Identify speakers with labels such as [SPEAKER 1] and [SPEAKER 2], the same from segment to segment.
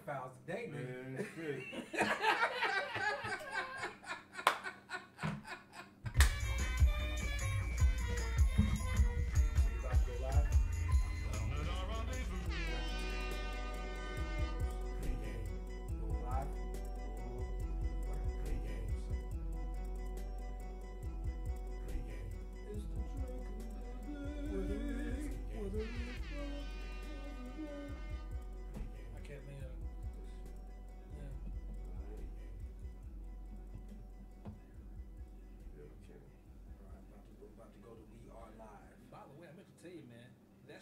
[SPEAKER 1] fouls today,
[SPEAKER 2] Man, shit.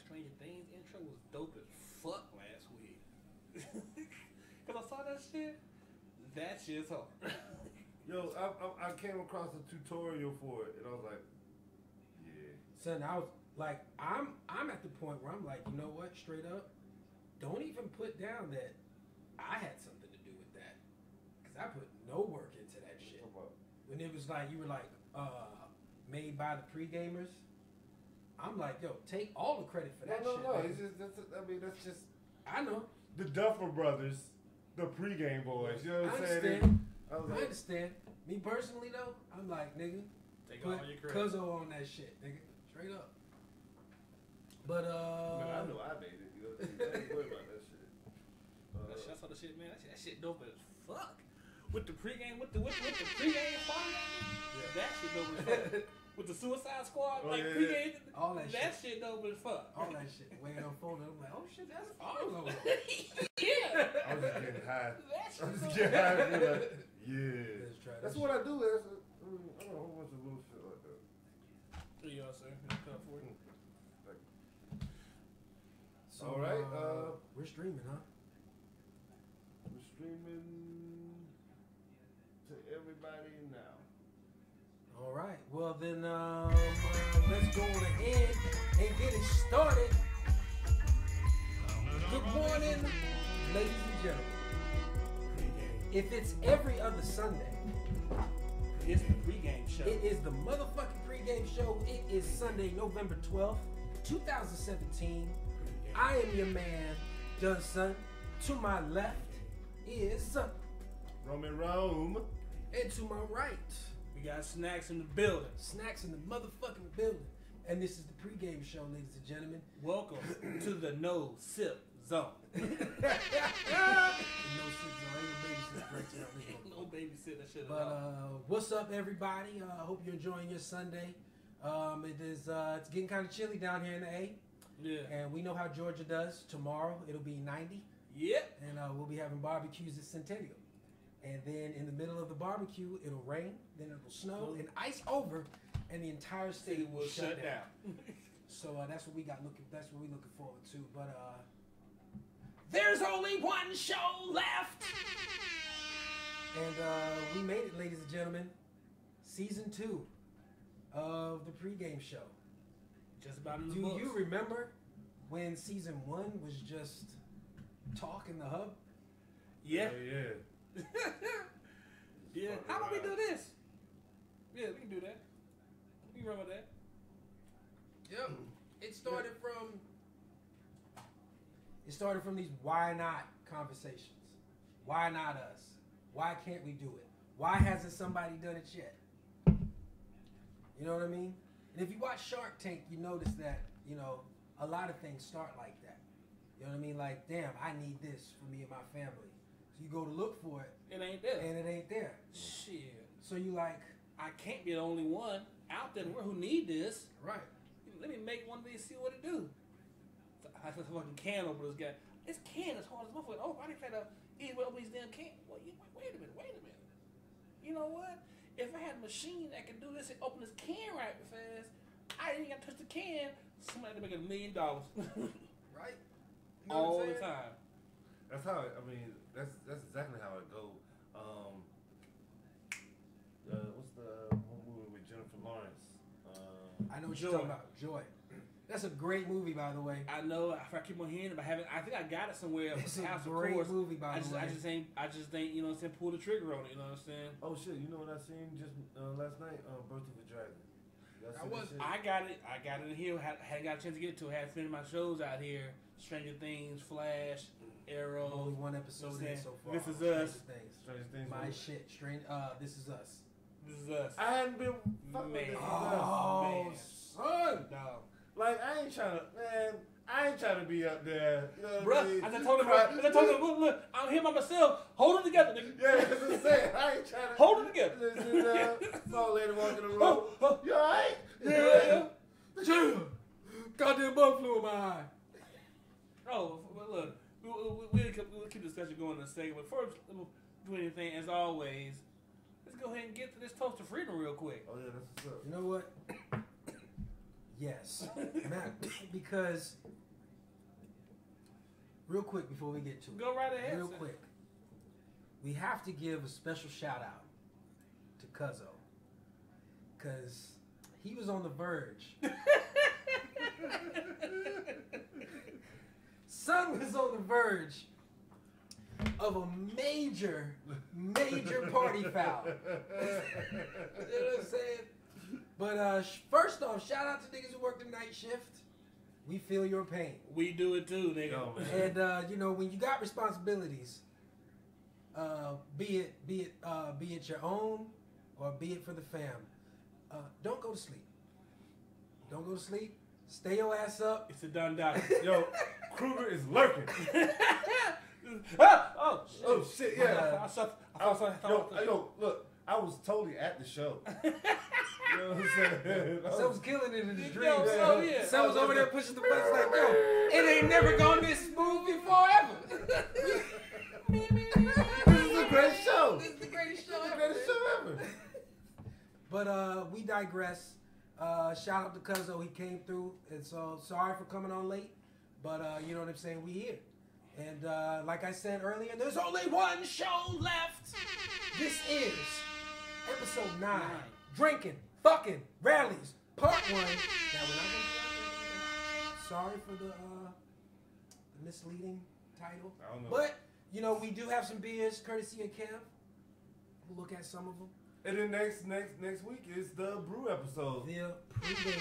[SPEAKER 3] Stranger Things intro was dope as fuck last week. Cause I saw that shit. That shit's hard.
[SPEAKER 2] Yo, I came across a tutorial for it, and I was like, yeah.
[SPEAKER 1] Son, I was like, I'm at the point where I'm like, you know what? Straight up, don't even put down that I had something to do with that, cause I put no work into that shit. When it was like you were like, made by the pre-gamers. I'm like, yo, take all the credit for that shit.
[SPEAKER 2] No. It's just, that's just.
[SPEAKER 1] I know.
[SPEAKER 2] The Duffer Brothers, the pregame boys. You know what I'm saying?
[SPEAKER 1] I understand. Me personally, though, I'm like, nigga,
[SPEAKER 3] take all your credit.
[SPEAKER 1] Cuzzo on that shit, nigga. Straight up. But,
[SPEAKER 2] I know I made it. You know, I ain't worried about that shit.
[SPEAKER 3] I saw the shit, man. That shit dope as fuck. With the pregame, with the pregame fire, that shit dope as fuck. With the Suicide Squad, pregame,
[SPEAKER 1] all that
[SPEAKER 3] shit dope as fuck.
[SPEAKER 1] All that shit. The way it unfolded, I'm like, oh shit, that's all.
[SPEAKER 3] Yeah.
[SPEAKER 2] I was just getting high.
[SPEAKER 3] I'm
[SPEAKER 2] just getting high. Like, yeah. That's what I do. I don't know a whole bunch of little shit like that.
[SPEAKER 3] Here you are, sir. Cut for you.
[SPEAKER 1] So,
[SPEAKER 2] all right.
[SPEAKER 1] We're streaming, huh?
[SPEAKER 2] We're streaming to everybody now.
[SPEAKER 1] All right. Well, then let's go on ahead and get it started. Good morning, ladies and gentlemen. If it's every other Sunday,
[SPEAKER 3] it's the pregame show.
[SPEAKER 1] It is the motherfucking pregame show. It is Sunday, November 12th, 2017. I am your man, Dunson. To my left is
[SPEAKER 2] Roman Rome.
[SPEAKER 1] And to my right,
[SPEAKER 3] we got Snacks in the building.
[SPEAKER 1] Snacks in the motherfucking building. And this is the pregame show, ladies and gentlemen.
[SPEAKER 3] Welcome to the No Sip Zone.
[SPEAKER 1] No sip zone.
[SPEAKER 3] No babysit that shit.
[SPEAKER 1] But what's up, everybody? I hope you're enjoying your Sunday. It's getting kind of chilly down here in the A.
[SPEAKER 3] Yeah.
[SPEAKER 1] And we know how Georgia does. Tomorrow it'll be 90.
[SPEAKER 3] Yep.
[SPEAKER 1] And we'll be having barbecues at Centennial. And then in the middle of the barbecue, it'll rain, then it'll snow and ice over, and the entire state will shut down. So that's what we got looking. That's what we're looking forward to. But there's only one show left, and we made it, ladies and gentlemen. Season 2 of the pregame show.
[SPEAKER 3] Just about in the
[SPEAKER 1] Do
[SPEAKER 3] books.
[SPEAKER 1] you remember when season 1 was just talk in the hub?
[SPEAKER 3] Yeah.
[SPEAKER 2] Yeah.
[SPEAKER 3] Yeah. How about we do this? Yeah, we can do that. We can run with that.
[SPEAKER 1] Yep. It started from these why not conversations. Why not us? Why can't we do it? Why hasn't somebody done it yet? You know what I mean? And if you watch Shark Tank, you notice that, a lot of things start like that. You know what I mean? Like, damn, I need this for me and my family. So you go to look for it.
[SPEAKER 3] It ain't there.
[SPEAKER 1] And it ain't there.
[SPEAKER 3] Shit.
[SPEAKER 1] So you like,
[SPEAKER 3] I can't be the only one out there who need this.
[SPEAKER 1] Right.
[SPEAKER 3] Let me make one of these, see what it do. I said fucking can openers guy. This can is hard as motherfucker. Oh, I didn't try to eat with these damn can. Well, wait a minute. You know what? If I had a machine that could do this and open this can right fast, I didn't got to touch the can. Somebody to make $1 million.
[SPEAKER 1] Right. You know
[SPEAKER 3] all the time.
[SPEAKER 2] That's how. That's exactly how it go. What's the one movie with Jennifer Lawrence?
[SPEAKER 1] I know what you're talking about. Joy. That's a great movie, by the way.
[SPEAKER 3] I know. If I keep on hearing it, I think I got it somewhere.
[SPEAKER 1] It's a great movie, by the way.
[SPEAKER 3] I just ain't. You know what I'm saying? Pull the trigger on it. You know what I'm saying?
[SPEAKER 2] Oh shit! You know what I seen just last night? Birth of a Dragon.
[SPEAKER 3] I got it. I got it in here. Hadn't got a chance to get to it. Had finished my shows out here. Stranger Things, Flash. Arrow.
[SPEAKER 1] Only one episode in so far.
[SPEAKER 3] This Is Us.
[SPEAKER 2] Stranger Things.
[SPEAKER 1] My shit. This Is Us.
[SPEAKER 3] This Is Us.
[SPEAKER 2] I hadn't been fucking with This Is Us.
[SPEAKER 1] Oh, son.
[SPEAKER 3] No.
[SPEAKER 2] Like, I ain't trying to be up there. You know what
[SPEAKER 3] Bruh,
[SPEAKER 2] I mean?
[SPEAKER 3] I told him, look, I'm here by myself. Hold it together, nigga.
[SPEAKER 2] Yeah, that's what I'm saying. I ain't trying to.
[SPEAKER 3] Hold it together.
[SPEAKER 2] Saw a lady walking the road. You alright?
[SPEAKER 3] Yeah.
[SPEAKER 1] Goddamn bug flew in my eye.
[SPEAKER 3] Oh, well, look, we'll keep the discussion going in a second. But first, we'll do anything, as always, let's go ahead and get to this toast of freedom real quick.
[SPEAKER 2] Oh, yeah, that's what's up.
[SPEAKER 1] You know what? Yes. Matt, because, real quick before we get to it.
[SPEAKER 3] Go right ahead.
[SPEAKER 1] Real quick. We have to give a special shout out to Cuzzo. Because he was on the verge. Son was on the verge of a major party foul. You know what I'm saying? But first off, shout out to niggas who work the night shift. We feel your pain.
[SPEAKER 3] We do it too, nigga.
[SPEAKER 1] And you know, when you got responsibilities, be it your own or be it for the fam, don't go to sleep. Don't go to sleep. Stay your ass up.
[SPEAKER 3] It's a done dot.
[SPEAKER 2] Yo, Kruger is lurking.
[SPEAKER 3] Oh
[SPEAKER 2] shit, yeah.
[SPEAKER 3] Yo,
[SPEAKER 2] look, I was totally at the show. You know what I'm saying?
[SPEAKER 1] Son was killing it in his dreams.
[SPEAKER 3] Yo, so, yeah.
[SPEAKER 1] Son was over there pushing the buttons like, yo, it ain't never gone this smooth before ever.
[SPEAKER 2] This is a great show.
[SPEAKER 1] This is the greatest show
[SPEAKER 2] This is the
[SPEAKER 1] ever.
[SPEAKER 2] greatest show ever.
[SPEAKER 1] But we digress. Shout out to Cuzzo, he came through, and so sorry for coming on late, but you know what I'm saying, we here. And like I said earlier, there's only one show left. This is episode 9, Drinking, Fucking, Rallies, Part 1. Now we're not gonna do that. Sorry for the misleading title.
[SPEAKER 2] I don't know.
[SPEAKER 1] But, you know, we do have some beers courtesy of Kev. We'll look at some of them.
[SPEAKER 2] And then next week is the brew episode.
[SPEAKER 1] The PreGame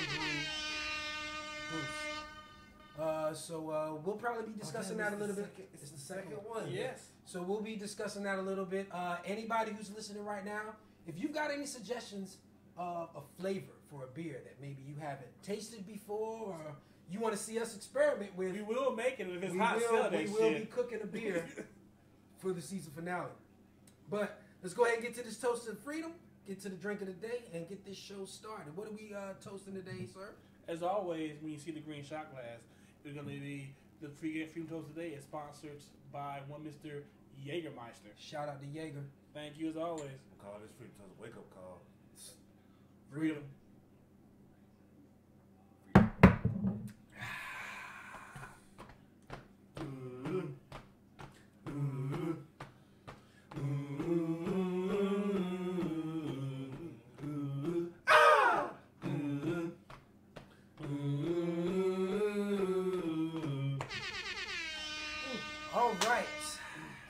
[SPEAKER 1] brew. So we'll probably be discussing that a little bit.
[SPEAKER 2] It's the second one.
[SPEAKER 3] yes.
[SPEAKER 1] So we'll be discussing that a little bit. Anybody who's listening right now, if you've got any suggestions of a flavor for a beer that maybe you haven't tasted before, or you want to see us experiment with,
[SPEAKER 3] We will make it if it's
[SPEAKER 1] we
[SPEAKER 3] hot. Sell that
[SPEAKER 1] will be
[SPEAKER 3] shit.
[SPEAKER 1] cooking a beer for the season finale. But let's go ahead and get to this toast of freedom, get to the drink of the day, and get this show started. What are we toasting today, sir?
[SPEAKER 3] As always, when you see the green shot glass, it's going to be the Freedom Toast today is sponsored by one Mr. Jägermeister.
[SPEAKER 1] Shout out to Jaeger.
[SPEAKER 3] Thank you as always.
[SPEAKER 2] We'll call this Freedom Toast a wake up call.
[SPEAKER 3] Freedom.
[SPEAKER 1] All right.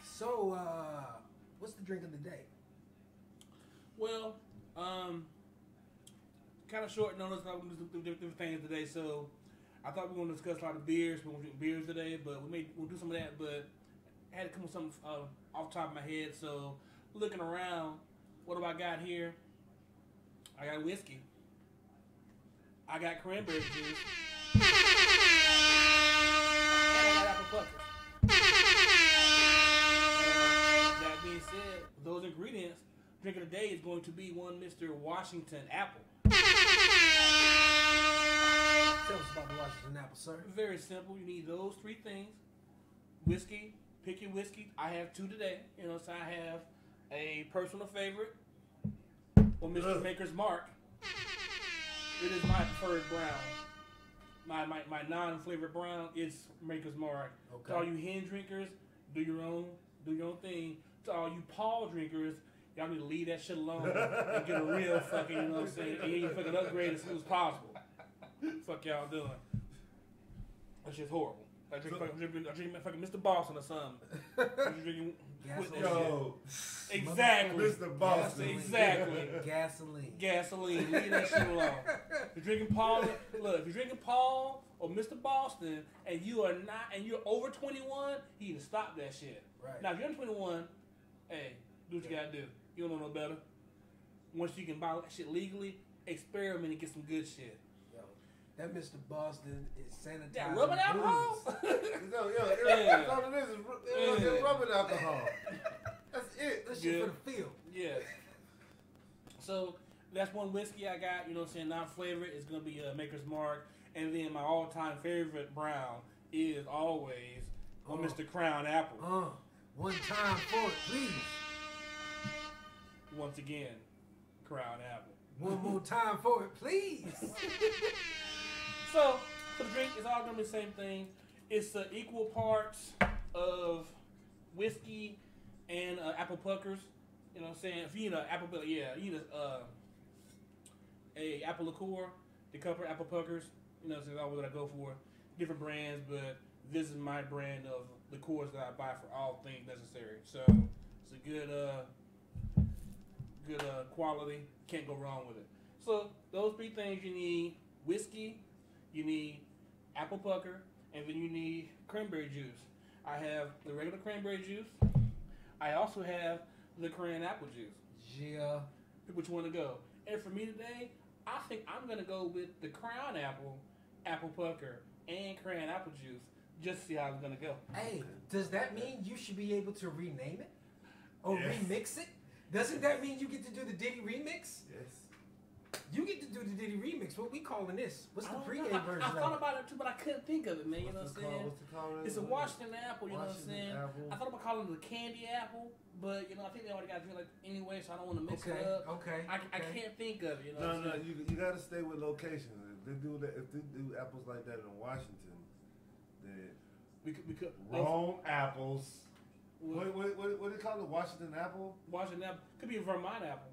[SPEAKER 1] So, what's the drink of the day?
[SPEAKER 3] Well, kind of short notice. I'm going to do different things today. So, I thought we were going to discuss a lot of beers. We're going to drink beers today, but we'll do some of that. But I had to come with something off the top of my head. So, looking around, what do I got here? I got whiskey. I got cranberry juice. And I got apple pucker. That being said, those ingredients, drink of the day is going to be one Mr. Washington apple.
[SPEAKER 1] Tell us about the Washington apple, sir.
[SPEAKER 3] Very simple. You need those 3 things. Whiskey. Pick your whiskey. I have 2 today. You know, so I have a personal favorite, or Mr. Maker's Mark. It is my preferred brown. My non-flavored brown is Maker's Mark.
[SPEAKER 1] Okay.
[SPEAKER 3] To all you hen drinkers, do your own thing. To all you Paul drinkers, y'all need to leave that shit alone and get a real fucking, you know what I'm saying, and you fucking upgrade as soon as possible. Fuck y'all doing. That shit's horrible. I drink fucking Mr. Boston or something. I'm drinking with that
[SPEAKER 2] Yo,
[SPEAKER 3] shit. Exactly.
[SPEAKER 2] Mr. Boston.
[SPEAKER 3] Exactly.
[SPEAKER 1] Gasoline.
[SPEAKER 3] Gasoline. Leave that shit alone. If you're drinking Paul, look, if you're drinking Paul or Mr. Boston, and you're over 21, you need to stop that shit.
[SPEAKER 1] Right.
[SPEAKER 3] Now, if you're under 21, hey, do what you gotta do. You don't know no better. Once you can buy that shit legally, experiment and get some good shit.
[SPEAKER 1] Yo, that Mr. Boston is sanitizing.
[SPEAKER 3] That rubbing alcohol?
[SPEAKER 2] That's all it is rubbing alcohol. That's it.
[SPEAKER 1] That shit for the field.
[SPEAKER 3] Yeah. So, that's one whiskey I got, you know what I'm saying? Non-flavored is going to be Maker's Mark. And then my all-time favorite brown is always Mr. Crown Apple.
[SPEAKER 1] One time for it, please.
[SPEAKER 3] Once again, Crown Apple.
[SPEAKER 1] One more time for it, please.
[SPEAKER 3] So, for the drink, it's all going to be the same thing. It's equal parts of whiskey and apple puckers. You know what I'm saying? If you need an apple, you need a apple liqueur, the couple apple puckers. You know, that's always what I go for. Different brands, but this is my brand of liqueurs that I buy for all things necessary. So it's a good quality. Can't go wrong with it. So those three things you need: whiskey, you need apple pucker, and then you need cranberry juice. I have the regular cranberry juice. I also have the cran apple juice.
[SPEAKER 1] Yeah.
[SPEAKER 3] Pick which one to go. And for me today, I think I'm gonna go with the Crown Apple pucker, and cran apple juice. Just to see how it's gonna go.
[SPEAKER 1] Hey, does that mean you should be able to rename it or
[SPEAKER 2] yes.
[SPEAKER 1] remix it? Doesn't that mean you get to do the Diddy remix?
[SPEAKER 2] Yes.
[SPEAKER 1] You get to do the Diddy remix. What we calling this? What's the pregame version?
[SPEAKER 3] I thought about it too, but I couldn't think of it, man. You know what I'm saying?
[SPEAKER 2] What's the call?
[SPEAKER 3] It's a Washington apple. You know what I'm saying?
[SPEAKER 2] Apple.
[SPEAKER 3] I thought about calling it the candy apple, but you know I think they already got it like anyway, so I don't want to mix it up.
[SPEAKER 1] Okay.
[SPEAKER 3] I can't think of it. You know.
[SPEAKER 2] No. You got to stay with locations. If they do apples like that in Washington, then
[SPEAKER 3] we could
[SPEAKER 2] Rome apples. What do they call it? Washington apple?
[SPEAKER 3] Washington apple could be a Vermont apple.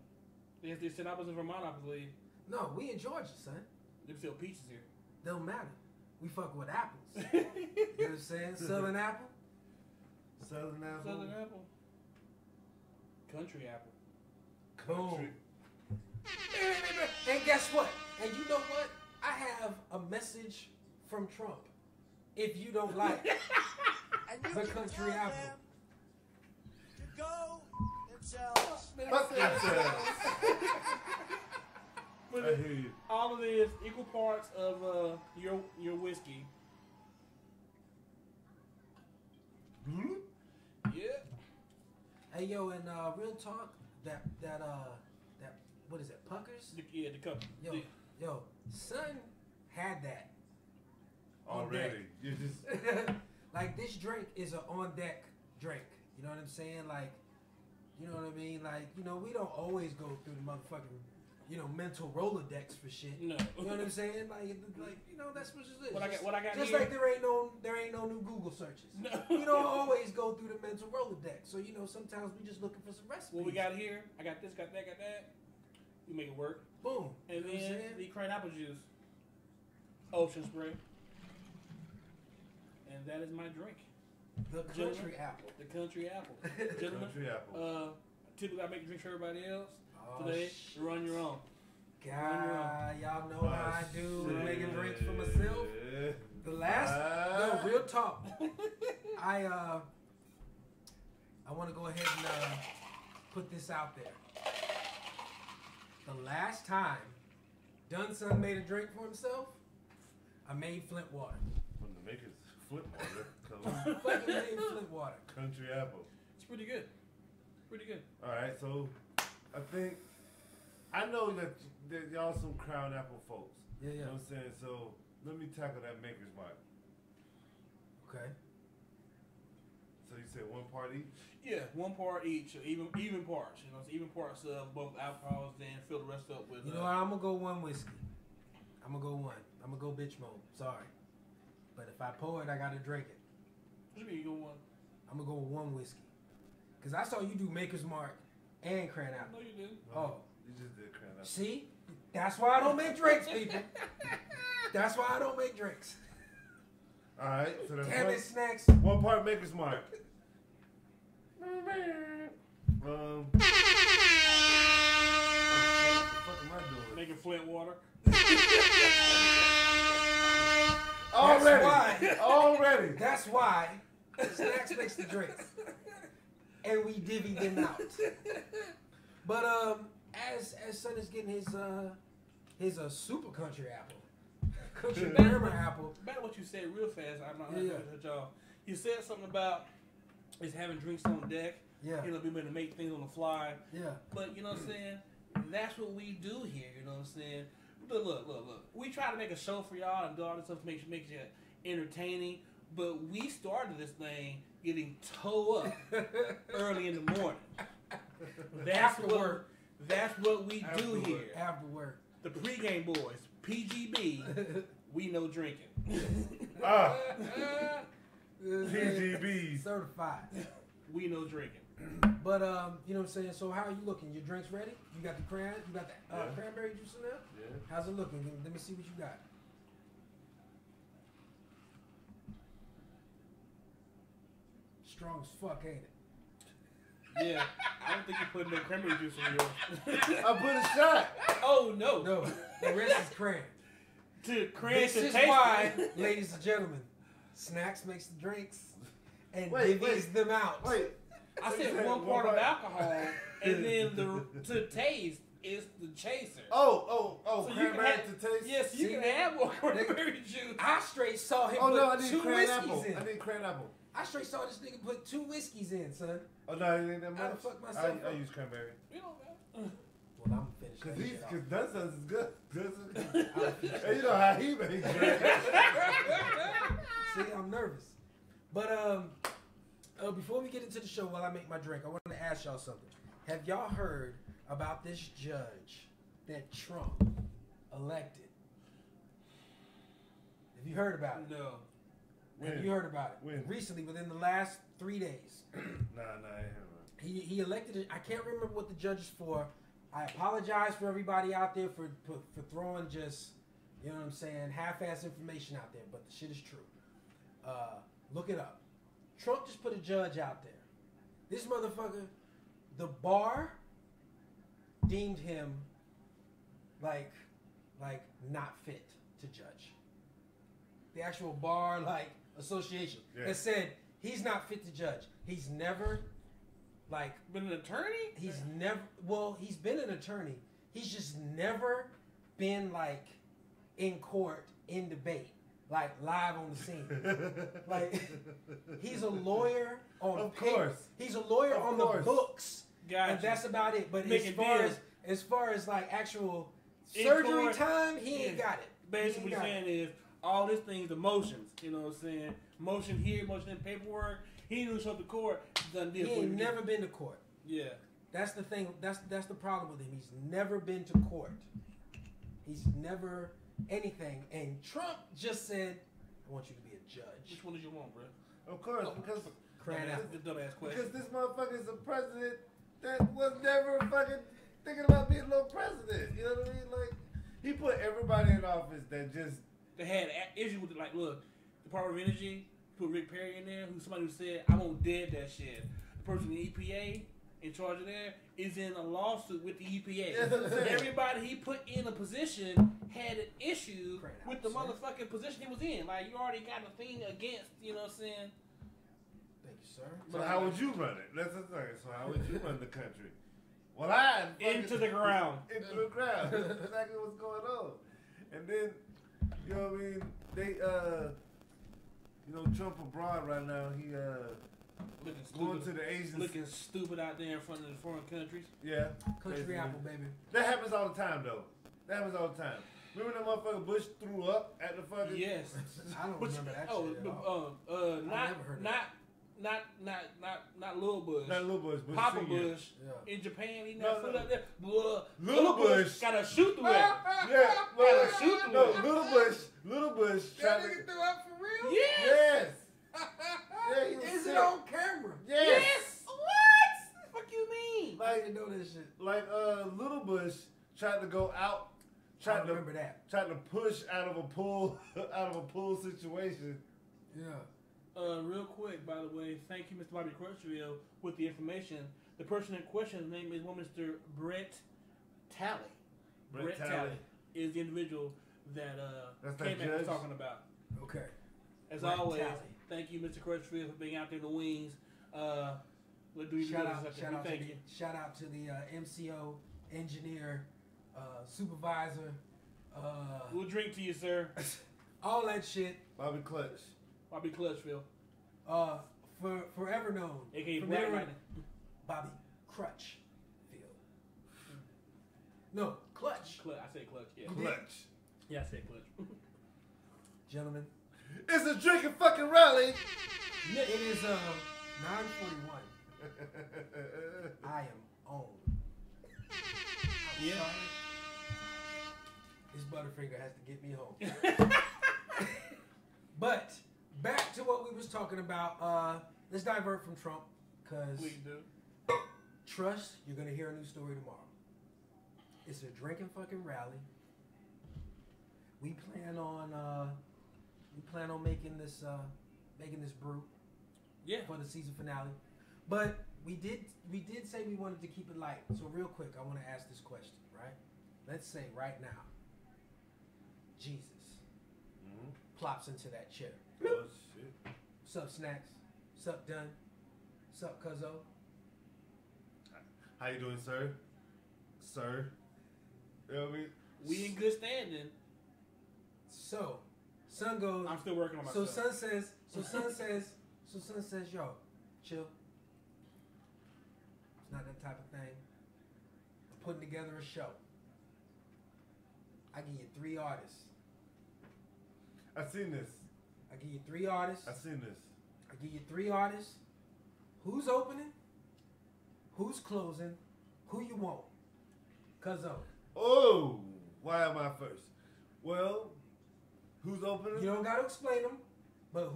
[SPEAKER 3] They said apples in Vermont, I believe.
[SPEAKER 1] No, we in Georgia, son.
[SPEAKER 3] They sell peaches here.
[SPEAKER 1] Don't matter. We fuck with apples. You know what I'm saying? Southern apple.
[SPEAKER 2] Southern apple.
[SPEAKER 3] Southern apple. Country apple.
[SPEAKER 1] Cool. And guess what? And you know what? I have a message from Trump. If you don't like the country apple.
[SPEAKER 4] Go themselves.
[SPEAKER 2] Fuck themselves. I hear you.
[SPEAKER 3] All of this equal parts of your whiskey.
[SPEAKER 2] Hmm?
[SPEAKER 3] Yeah.
[SPEAKER 1] Hey yo, and real talk, that what is it, Puckers?
[SPEAKER 3] The cup.
[SPEAKER 1] Yo, son had that.
[SPEAKER 2] Already. You just
[SPEAKER 1] like this drink is an on deck drink. You know what I'm saying? Like, you know what I mean? Like, you know, we don't always go through the motherfucking, you know, mental Rolodex for shit.
[SPEAKER 3] No.
[SPEAKER 1] You know what I'm saying? Like, you know, that's what it is.
[SPEAKER 3] What I got
[SPEAKER 1] just
[SPEAKER 3] here,
[SPEAKER 1] like there ain't no new Google searches.
[SPEAKER 3] No.
[SPEAKER 1] We don't always go through the mental Rolodex. So, you know, sometimes we just looking for some recipes.
[SPEAKER 3] What we got here, I got this, got that. You make it work.
[SPEAKER 1] Boom.
[SPEAKER 3] And
[SPEAKER 1] you know
[SPEAKER 3] then the cran apple juice. Ocean spray. And that is my drink.
[SPEAKER 1] The country apple.
[SPEAKER 3] The country apple. Gentlemen,
[SPEAKER 2] country apple.
[SPEAKER 3] typically I make a drink for everybody else.
[SPEAKER 1] Oh,
[SPEAKER 3] Today, you run your own.
[SPEAKER 1] God, y'all know how I do making drinks for myself. The last, no, real talk. I want to go ahead and put this out there. The last time Dunson made a drink for himself, I made Flint water.
[SPEAKER 2] From the makers, Flint water.
[SPEAKER 1] Fucking made Flint water.
[SPEAKER 2] Country apple.
[SPEAKER 3] It's pretty good. Pretty good.
[SPEAKER 2] All right, so I know that y'all some Crown Apple folks.
[SPEAKER 1] Yeah.
[SPEAKER 2] You know what I'm saying? So let me tackle that Maker's Mark.
[SPEAKER 1] Okay.
[SPEAKER 2] So you said one part each?
[SPEAKER 3] Yeah, one part each, even parts. You know, it's even parts of both alcohols. Then fill the rest up with.
[SPEAKER 1] You know what? I'm gonna go one whiskey. I'm gonna go one. I'm gonna go bitch mode. Sorry, but if I pour it, I gotta drink it.
[SPEAKER 3] What do you mean you go one?
[SPEAKER 1] I'm gonna go with one whiskey. Cause I saw you do Maker's Mark and Cran Apple.
[SPEAKER 3] No, you didn't.
[SPEAKER 1] Oh.
[SPEAKER 2] You just did Crown Apple.
[SPEAKER 1] See? That's why I don't make drinks, people. That's why I don't make drinks.
[SPEAKER 2] All right, so that's
[SPEAKER 1] Damn it, Snacks.
[SPEAKER 2] one part Maker's Mark. What the fuck am I doing?
[SPEAKER 3] Making Flint water.
[SPEAKER 2] Already.
[SPEAKER 1] That's why Snacks makes the drinks. And we divvy them out. But as Son is getting his super country apple. Country Bama apple.
[SPEAKER 3] Back to what you said real fast, I'm not
[SPEAKER 1] Yeah.
[SPEAKER 3] y'all. You said something about is having drinks on deck.
[SPEAKER 1] Yeah.
[SPEAKER 3] You know, being able to make things on the fly.
[SPEAKER 1] Yeah.
[SPEAKER 3] But you know what I'm saying? That's what we do here. You know what I'm saying? Look. We try to make a show for y'all and do all this stuff to make you entertaining. But we started this thing getting toe up early in the morning. That's what we do here.
[SPEAKER 1] After work.
[SPEAKER 3] The pregame boys, PGB, we know drinking.
[SPEAKER 2] PGBs.
[SPEAKER 1] Certified.
[SPEAKER 3] We know drinking.
[SPEAKER 1] But you know what I'm saying? So how are you looking? Your drinks ready? You got the cranberry juice in there?
[SPEAKER 2] Yeah.
[SPEAKER 1] How's it looking? Let me see what you got. Strong as fuck, ain't it?
[SPEAKER 3] Yeah, I don't think you put no cranberry juice in yours.
[SPEAKER 2] I put a shot.
[SPEAKER 3] Oh no.
[SPEAKER 1] No, the rest is cran. This is why, ladies and gentlemen, Snacks makes the drinks and divvies them out.
[SPEAKER 2] Wait.
[SPEAKER 3] I said one part of alcohol, and then to taste is the chaser.
[SPEAKER 2] Oh,
[SPEAKER 3] So
[SPEAKER 2] cranberry to taste?
[SPEAKER 3] Yes, you can have more cranberry juice.
[SPEAKER 1] I straight saw him
[SPEAKER 2] I
[SPEAKER 1] put
[SPEAKER 2] need
[SPEAKER 1] 2
[SPEAKER 2] cran
[SPEAKER 1] whiskeys
[SPEAKER 2] apple.
[SPEAKER 1] in.
[SPEAKER 2] I need cran apple.
[SPEAKER 1] I straight saw this nigga put 2 whiskeys in, son.
[SPEAKER 2] Oh, no, it ain't that
[SPEAKER 1] I'd
[SPEAKER 2] much.
[SPEAKER 1] fuck myself
[SPEAKER 2] I
[SPEAKER 1] up.
[SPEAKER 2] use cranberry.
[SPEAKER 3] You know that.
[SPEAKER 1] Well, I'm finished.
[SPEAKER 2] Because Dunson's is good. And you know how he makes it.
[SPEAKER 1] See, I'm nervous. But before we get into the show, while I make my drink, I want to ask y'all something. Have y'all heard about this judge that Trump elected? Have you heard about it?
[SPEAKER 3] No.
[SPEAKER 1] Have you heard about it?
[SPEAKER 2] When?
[SPEAKER 1] Recently, within the last 3 days.
[SPEAKER 2] Nah, I ain't heard.
[SPEAKER 1] He elected it. I can't remember what the judge is for. I apologize for everybody out there for throwing just, you know what I'm saying, half-ass information out there, but the shit is true. Look it up. Trump just put a judge out there. This motherfucker, the bar deemed him like not fit to judge. The actual bar association that said he's not fit to judge. He's never
[SPEAKER 3] been an attorney?
[SPEAKER 1] He's been an attorney. He's just never been in court in debate, live on the scene. He's a lawyer on paper. He's a lawyer on the books.
[SPEAKER 3] Gotcha.
[SPEAKER 1] And that's about it. But as far as actual
[SPEAKER 3] In
[SPEAKER 1] surgery
[SPEAKER 3] court,
[SPEAKER 1] time, he ain't got it.
[SPEAKER 3] Basically, what you're saying is all these things, emotions. You know what I'm saying? Motion here, motion in paperwork. He knew show up to court. Done this.
[SPEAKER 1] He ain't never been to court.
[SPEAKER 3] Yeah.
[SPEAKER 1] That's the thing. That's the problem with him. He's never been to court. He's never anything. And Trump just said, "I want you to be a judge."
[SPEAKER 3] Which one did you want, bro?
[SPEAKER 2] Of course, because
[SPEAKER 3] That's the dumbass question.
[SPEAKER 2] Because this motherfucker is a president that was never fucking thinking about being no president. You know what I mean? He put everybody in office that just...
[SPEAKER 3] They had issue with it. Look, Department of Energy put Rick Perry in there, who's somebody who said, "I'm gonna dead that shit." The person in the EPA in charge of there is in a lawsuit with the EPA. Everybody he put in a position had an issue with the motherfucking position he was in. You already got a thing against, you know what I'm saying?
[SPEAKER 1] Thank you, sir.
[SPEAKER 2] So how would you run it? That's the thing. So how would you run the country? Well,
[SPEAKER 3] into the ground.
[SPEAKER 2] Into the ground. That's exactly what's going on. And then, you know what I mean? They, Trump abroad right now, he, going to the Asians.
[SPEAKER 3] Looking stupid out there in front of the foreign countries.
[SPEAKER 2] Yeah.
[SPEAKER 1] Country apple, baby.
[SPEAKER 2] That happens all the time, though. That happens all the time. Remember that motherfucker Bush threw up at the fucking...
[SPEAKER 3] Yes.
[SPEAKER 1] I don't remember that shit at all.
[SPEAKER 3] Not Lil Bush.
[SPEAKER 2] Not Lil Bush, but
[SPEAKER 3] Papa
[SPEAKER 2] Senior.
[SPEAKER 3] Bush in Japan. He
[SPEAKER 2] No,
[SPEAKER 3] foot
[SPEAKER 2] no.
[SPEAKER 3] up there.
[SPEAKER 2] Little Bush
[SPEAKER 3] gotta shoot through it.
[SPEAKER 2] Yeah,
[SPEAKER 3] Gotta shoot through
[SPEAKER 2] no,
[SPEAKER 3] it.
[SPEAKER 2] Little Bush
[SPEAKER 1] That
[SPEAKER 2] tried to...
[SPEAKER 1] nigga threw up for real?
[SPEAKER 2] Yes. Yeah, he was
[SPEAKER 1] Is
[SPEAKER 2] sick.
[SPEAKER 1] it on camera?
[SPEAKER 2] Yes.
[SPEAKER 3] What? What you mean?
[SPEAKER 1] I didn't know this shit.
[SPEAKER 2] Little Bush tried to go out,
[SPEAKER 1] I remember that.
[SPEAKER 2] tried to push out of a pool situation.
[SPEAKER 1] Yeah.
[SPEAKER 3] Real quick, by the way, thank you, Mr. Bobby Crutchfield, with the information. The person in question, his name is one Mr. Brett Talley.
[SPEAKER 2] Brett
[SPEAKER 3] Talley is the individual that
[SPEAKER 2] That's
[SPEAKER 3] K-Mac
[SPEAKER 2] that
[SPEAKER 3] was
[SPEAKER 2] judge?
[SPEAKER 3] talking about.
[SPEAKER 1] Okay.
[SPEAKER 3] As
[SPEAKER 1] Right
[SPEAKER 3] always,
[SPEAKER 1] tally.
[SPEAKER 3] thank you, Mr. Crutchfield, for being out there in the wings.
[SPEAKER 1] Shout out to the MCO, engineer, supervisor,
[SPEAKER 3] We'll drink to you, sir.
[SPEAKER 1] all that shit.
[SPEAKER 2] Bobby Clutch.
[SPEAKER 3] Bobby Clutchfield.
[SPEAKER 1] Forever known.
[SPEAKER 3] AKA
[SPEAKER 1] From
[SPEAKER 3] Black
[SPEAKER 1] there-
[SPEAKER 3] Lightning.
[SPEAKER 1] Bobby Crutchfield. No, Clutch.
[SPEAKER 3] I said clutch, yeah.
[SPEAKER 2] Clutch.
[SPEAKER 3] Yeah, I said clutch.
[SPEAKER 1] Gentlemen,
[SPEAKER 2] It's a drinking fucking rally.
[SPEAKER 1] it is 9:41. I am on.
[SPEAKER 3] Yeah.
[SPEAKER 1] Sorry. This Butterfinger has to get me home. But back to what we was talking about. Let's divert from Trump, because
[SPEAKER 3] Please do.
[SPEAKER 1] trust, you're gonna hear a new story tomorrow. It's a drinking fucking rally. We plan on making this brew
[SPEAKER 3] Yeah.
[SPEAKER 1] for the season finale. But we did say we wanted to keep it light. So real quick, I want to ask this question, right? Let's say right now, Jesus plops into that chair.
[SPEAKER 2] Oh shit.
[SPEAKER 1] Sup, Snacks? Sup, Dun? Sup, Cuzzo?
[SPEAKER 2] How you doing, sir? Sir. You know what I mean?
[SPEAKER 3] We in good standing.
[SPEAKER 1] So, Son goes.
[SPEAKER 3] I'm still working on
[SPEAKER 1] So
[SPEAKER 3] myself.
[SPEAKER 1] Son says, yo, chill. It's not that type of thing. I'm putting together a show. I give you 3 artists.
[SPEAKER 2] I seen this.
[SPEAKER 1] I give you 3 artists.
[SPEAKER 2] I seen this.
[SPEAKER 1] I give you 3 artists. Who's opening? Who's closing? Who you want? Cuzzo.
[SPEAKER 2] Oh, why am I first? Well, who's opening?
[SPEAKER 1] You don't got to explain them, but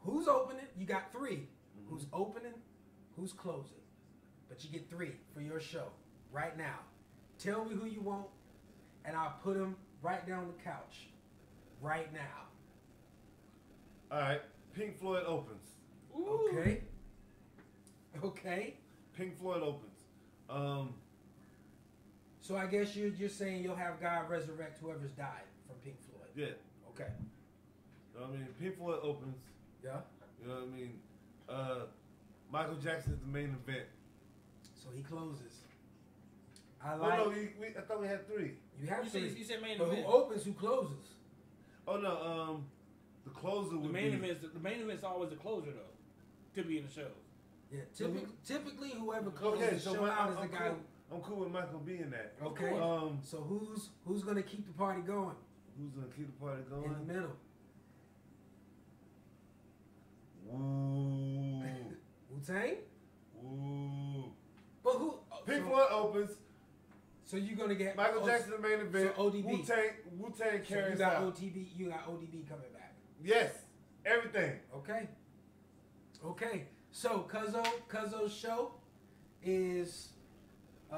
[SPEAKER 1] who's opening? You got 3. Who's opening? Who's closing? But you get 3 for your show right now. Tell me who you want, and I'll put them right down on the couch right now.
[SPEAKER 2] All right, Pink Floyd opens.
[SPEAKER 3] Ooh.
[SPEAKER 1] Okay. Okay.
[SPEAKER 2] Pink Floyd opens.
[SPEAKER 1] So I guess you're saying you'll have God resurrect whoever's died from Pink Floyd.
[SPEAKER 2] Yeah.
[SPEAKER 1] Okay.
[SPEAKER 2] You know what I mean? Pink Floyd opens.
[SPEAKER 1] Yeah.
[SPEAKER 2] You know what I mean? Michael Jackson is the main event.
[SPEAKER 1] So he closes. I
[SPEAKER 2] Oh
[SPEAKER 1] like.
[SPEAKER 2] no, I thought we had 3.
[SPEAKER 1] You have
[SPEAKER 3] You
[SPEAKER 1] 3.
[SPEAKER 3] said main
[SPEAKER 1] But
[SPEAKER 3] event.
[SPEAKER 1] who opens? Who closes?
[SPEAKER 2] Oh no, the closer
[SPEAKER 3] The
[SPEAKER 2] would
[SPEAKER 3] main
[SPEAKER 2] be.
[SPEAKER 3] event's always the closure though. Typically in the shows.
[SPEAKER 1] Yeah. Typically, whoever closes
[SPEAKER 2] Okay,
[SPEAKER 1] the
[SPEAKER 2] so
[SPEAKER 1] show out is the guy.
[SPEAKER 2] I'm cool with Michael being that.
[SPEAKER 1] Okay. So who's gonna keep the party going
[SPEAKER 2] Who's gonna keep the party going?
[SPEAKER 1] in the middle?
[SPEAKER 2] Woo.
[SPEAKER 1] Wu-Tang?
[SPEAKER 2] Woo.
[SPEAKER 1] But who?
[SPEAKER 2] Pink
[SPEAKER 1] so,
[SPEAKER 2] Floyd opens.
[SPEAKER 1] so you're gonna get
[SPEAKER 2] Michael Jackson the main event.
[SPEAKER 1] So ODB.
[SPEAKER 2] Wu-Tang
[SPEAKER 1] So you
[SPEAKER 2] carries
[SPEAKER 1] got
[SPEAKER 2] out.
[SPEAKER 1] OTB. You got ODB coming back.
[SPEAKER 2] Yes, everything.
[SPEAKER 1] Okay. Okay. So Cuzzo's show is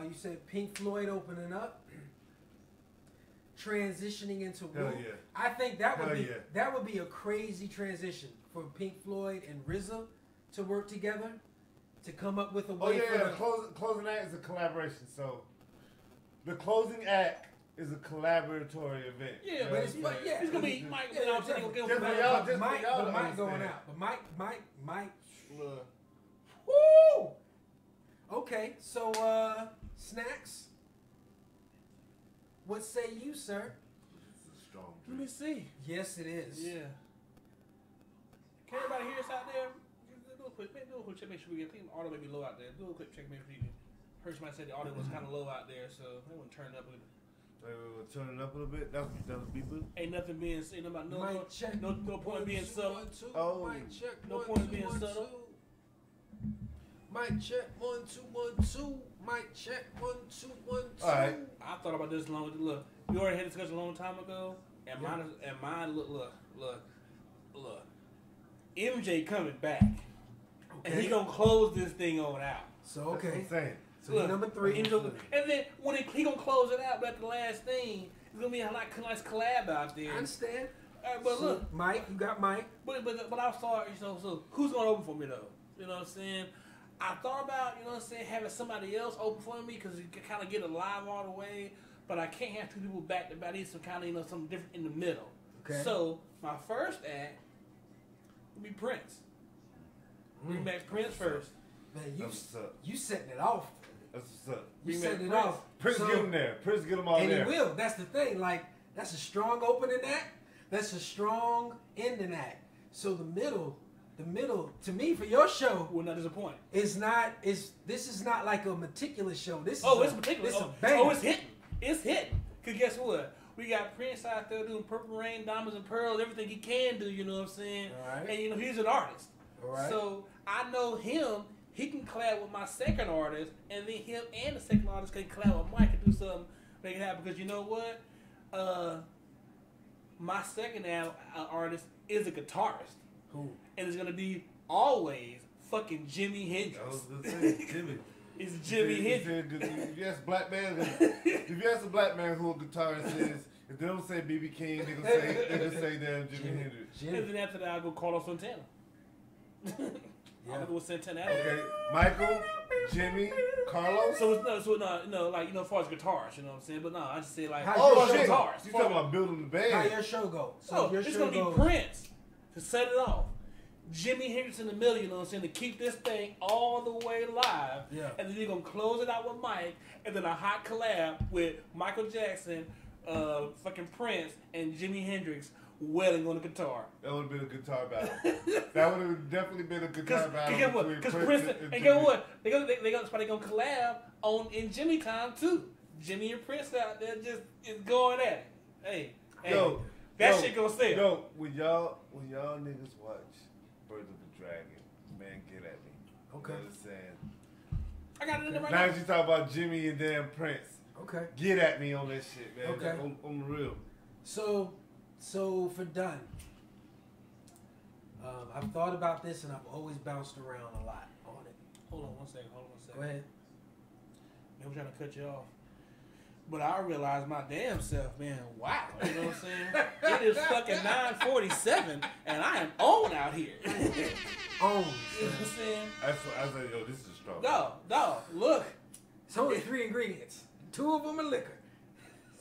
[SPEAKER 1] you said Pink Floyd opening up, transitioning into
[SPEAKER 2] Hell
[SPEAKER 1] Wu.
[SPEAKER 2] yeah.
[SPEAKER 1] I think that would
[SPEAKER 2] Hell
[SPEAKER 1] be
[SPEAKER 2] yeah.
[SPEAKER 1] that would be a crazy transition for Pink Floyd and RZA to work together to come up with a way
[SPEAKER 2] Oh yeah,
[SPEAKER 1] for
[SPEAKER 2] yeah.
[SPEAKER 1] the
[SPEAKER 2] The closing act is a collaboration. So the closing act is a collaboratory event.
[SPEAKER 3] Yeah,
[SPEAKER 2] You know
[SPEAKER 3] but
[SPEAKER 2] what
[SPEAKER 1] it's-
[SPEAKER 2] I'm
[SPEAKER 1] but
[SPEAKER 2] saying?
[SPEAKER 1] yeah.
[SPEAKER 3] It's gonna be Mike.
[SPEAKER 1] Yeah,
[SPEAKER 3] I'm saying
[SPEAKER 1] definitely.
[SPEAKER 3] okay,
[SPEAKER 2] Just
[SPEAKER 3] okay.
[SPEAKER 2] for y'all,
[SPEAKER 1] But Mike,
[SPEAKER 2] y'all
[SPEAKER 1] but
[SPEAKER 2] to
[SPEAKER 1] Mike going
[SPEAKER 2] understand.
[SPEAKER 1] out. But Mike.
[SPEAKER 2] Look.
[SPEAKER 1] Woo! Okay, so Snacks. What say you, sir?
[SPEAKER 2] This is a strong
[SPEAKER 3] Let me
[SPEAKER 2] drink.
[SPEAKER 3] see.
[SPEAKER 1] Yes, it is.
[SPEAKER 3] Yeah. Can everybody hear us out there? Do a quick check. Make sure we get. I think the audio may be low out there. Do a quick check. Make sure you can. Heard somebody said the audio was kind of low out there, so they want to turn it up a little.
[SPEAKER 2] Wait, we'll turn it up a little bit. That was beeping.
[SPEAKER 3] Ain't nothing being said about no
[SPEAKER 1] Mic check.
[SPEAKER 3] no point being subtle.
[SPEAKER 1] 1, 2, 1, 2.
[SPEAKER 2] Oh.
[SPEAKER 1] Mic check.
[SPEAKER 3] No
[SPEAKER 1] 1,
[SPEAKER 3] point
[SPEAKER 1] 2,
[SPEAKER 3] being
[SPEAKER 1] 1,
[SPEAKER 3] subtle.
[SPEAKER 1] 2. Mic check. 1, 2, 1, 2. Mic check. 1, 2, 1, 2.
[SPEAKER 2] All right.
[SPEAKER 3] I thought about this long. Look, we already had a discussion a long time ago, and
[SPEAKER 1] Yeah.
[SPEAKER 3] mine. Look. MJ coming back, and he gonna close this thing on out.
[SPEAKER 1] So
[SPEAKER 2] That's what
[SPEAKER 1] okay.
[SPEAKER 2] I'm saying.
[SPEAKER 1] So he number 3.
[SPEAKER 3] And then when he gonna close it out, but at the last thing, it's gonna be a nice collab out there.
[SPEAKER 1] I understand.
[SPEAKER 3] But
[SPEAKER 1] So,
[SPEAKER 3] look,
[SPEAKER 1] Mike, you got Mike.
[SPEAKER 3] but I thought, so who's gonna open for me though? You know what I'm saying? I thought about, having somebody else open for me because you can kind of get it live all the way. But I can't have 2 people back to back. I need some kind of, something different in the middle.
[SPEAKER 1] Okay.
[SPEAKER 3] So my first act would be Prince. Bring back Prince first.
[SPEAKER 1] Man,
[SPEAKER 2] That's what's up.
[SPEAKER 1] you setting it off.
[SPEAKER 2] That's what's up.
[SPEAKER 1] You
[SPEAKER 3] Bring
[SPEAKER 1] setting it
[SPEAKER 3] back
[SPEAKER 1] off.
[SPEAKER 2] Prince
[SPEAKER 1] So-
[SPEAKER 2] get him there. Prince get him all
[SPEAKER 1] and
[SPEAKER 2] there.
[SPEAKER 1] he will. That's the thing. Like, that's a strong opening act. That's a strong ending act. So the middle, to me, for your show,
[SPEAKER 3] Will not disappoint.
[SPEAKER 1] this is not like a meticulous show. This is
[SPEAKER 3] It's particular.
[SPEAKER 1] This a banger.
[SPEAKER 3] It's hitting. It's hitting. Cause guess what? We got Prince out there doing Purple Rain, Diamonds and Pearls, everything he can do. You know what I'm saying?
[SPEAKER 1] All right.
[SPEAKER 3] And you know he's an artist.
[SPEAKER 1] All right.
[SPEAKER 3] So I know him. He can collab with my second artist, and then him and the second artist can collab with Mike and do something, make it happen. Because you know what? My second artist is a guitarist.
[SPEAKER 1] Who?
[SPEAKER 3] And it's gonna be always fucking Jimi Hendrix.
[SPEAKER 2] I was gonna say Jimmy.
[SPEAKER 3] It's Jimi Hendrix.
[SPEAKER 2] If you ask a black man, if you ask a black man who a guitarist is, if they don't say BB King, they gonna say damn Jimi Hendrix.
[SPEAKER 3] And then after that, I'll go Carlos Santana.
[SPEAKER 1] Yeah.
[SPEAKER 3] I'm gonna go with Santana.
[SPEAKER 2] Okay, Michael, Jimmy, Carlos.
[SPEAKER 3] So it's like as far as guitars, you know what I'm saying? But no, I just say like
[SPEAKER 1] How's
[SPEAKER 2] Oh
[SPEAKER 1] your
[SPEAKER 2] shit!
[SPEAKER 3] guitars.
[SPEAKER 2] You talking about building the
[SPEAKER 1] How
[SPEAKER 2] band?
[SPEAKER 1] your show go?
[SPEAKER 3] So
[SPEAKER 1] your
[SPEAKER 3] it's
[SPEAKER 1] show
[SPEAKER 3] gonna be
[SPEAKER 1] goes,
[SPEAKER 3] Prince to set it off. Jimi Hendrix in the middle, you know what I'm saying, to keep this thing all the way live.
[SPEAKER 1] Yeah.
[SPEAKER 3] And then you're gonna close it out with Mike, and then a hot collab with Michael Jackson, fucking Prince, and Jimi Hendrix wailing on the guitar.
[SPEAKER 2] That would have been a guitar battle. That would have definitely been a guitar battle.
[SPEAKER 3] Because Prince and guess what? They gonna collab in Jimmy time too. Jimmy and Prince out there just is going at it. Hey, that shit gonna sell.
[SPEAKER 2] Yo, when y'all niggas watch Birth of the Dragon, man, get at me.
[SPEAKER 1] Okay.
[SPEAKER 2] You know what I'm saying?
[SPEAKER 3] I got it in there right
[SPEAKER 2] Now
[SPEAKER 3] now.
[SPEAKER 2] that you talk about Jimmy and damn Prince,
[SPEAKER 1] Okay.
[SPEAKER 2] get at me on that shit, man.
[SPEAKER 1] Okay.
[SPEAKER 2] I'm real.
[SPEAKER 1] So for done, I've thought about this and I've always bounced around a lot on it.
[SPEAKER 3] Hold on one second.
[SPEAKER 1] Go ahead.
[SPEAKER 3] I'm trying to cut you off. But I realized my damn self, man, wow. You know what I'm saying? It is fucking 9:47 and I am on out here. You know
[SPEAKER 1] On.
[SPEAKER 3] what I'm saying?
[SPEAKER 2] I said, yo, this is strong.
[SPEAKER 3] No, look.
[SPEAKER 1] It's only 3 ingredients. 2 of them are liquor.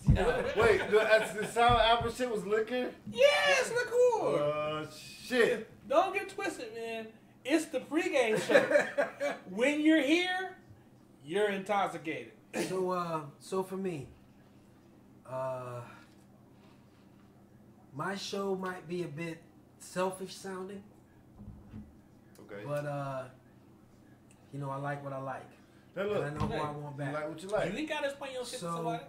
[SPEAKER 3] No.
[SPEAKER 2] Wait, the sour apple shit was liquor?
[SPEAKER 3] Yes, liqueur.
[SPEAKER 2] Shit.
[SPEAKER 3] Don't get twisted, man. It's the pregame show. When you're here, you're intoxicated.
[SPEAKER 1] So for me, my show might be a bit selfish sounding,
[SPEAKER 2] Okay.
[SPEAKER 1] but I like what I like.
[SPEAKER 2] Now
[SPEAKER 1] And
[SPEAKER 2] look,
[SPEAKER 1] I know who I want
[SPEAKER 2] you
[SPEAKER 1] back.
[SPEAKER 2] like what you like.
[SPEAKER 3] You ain't got to explain your shit to
[SPEAKER 1] So-
[SPEAKER 3] somebody.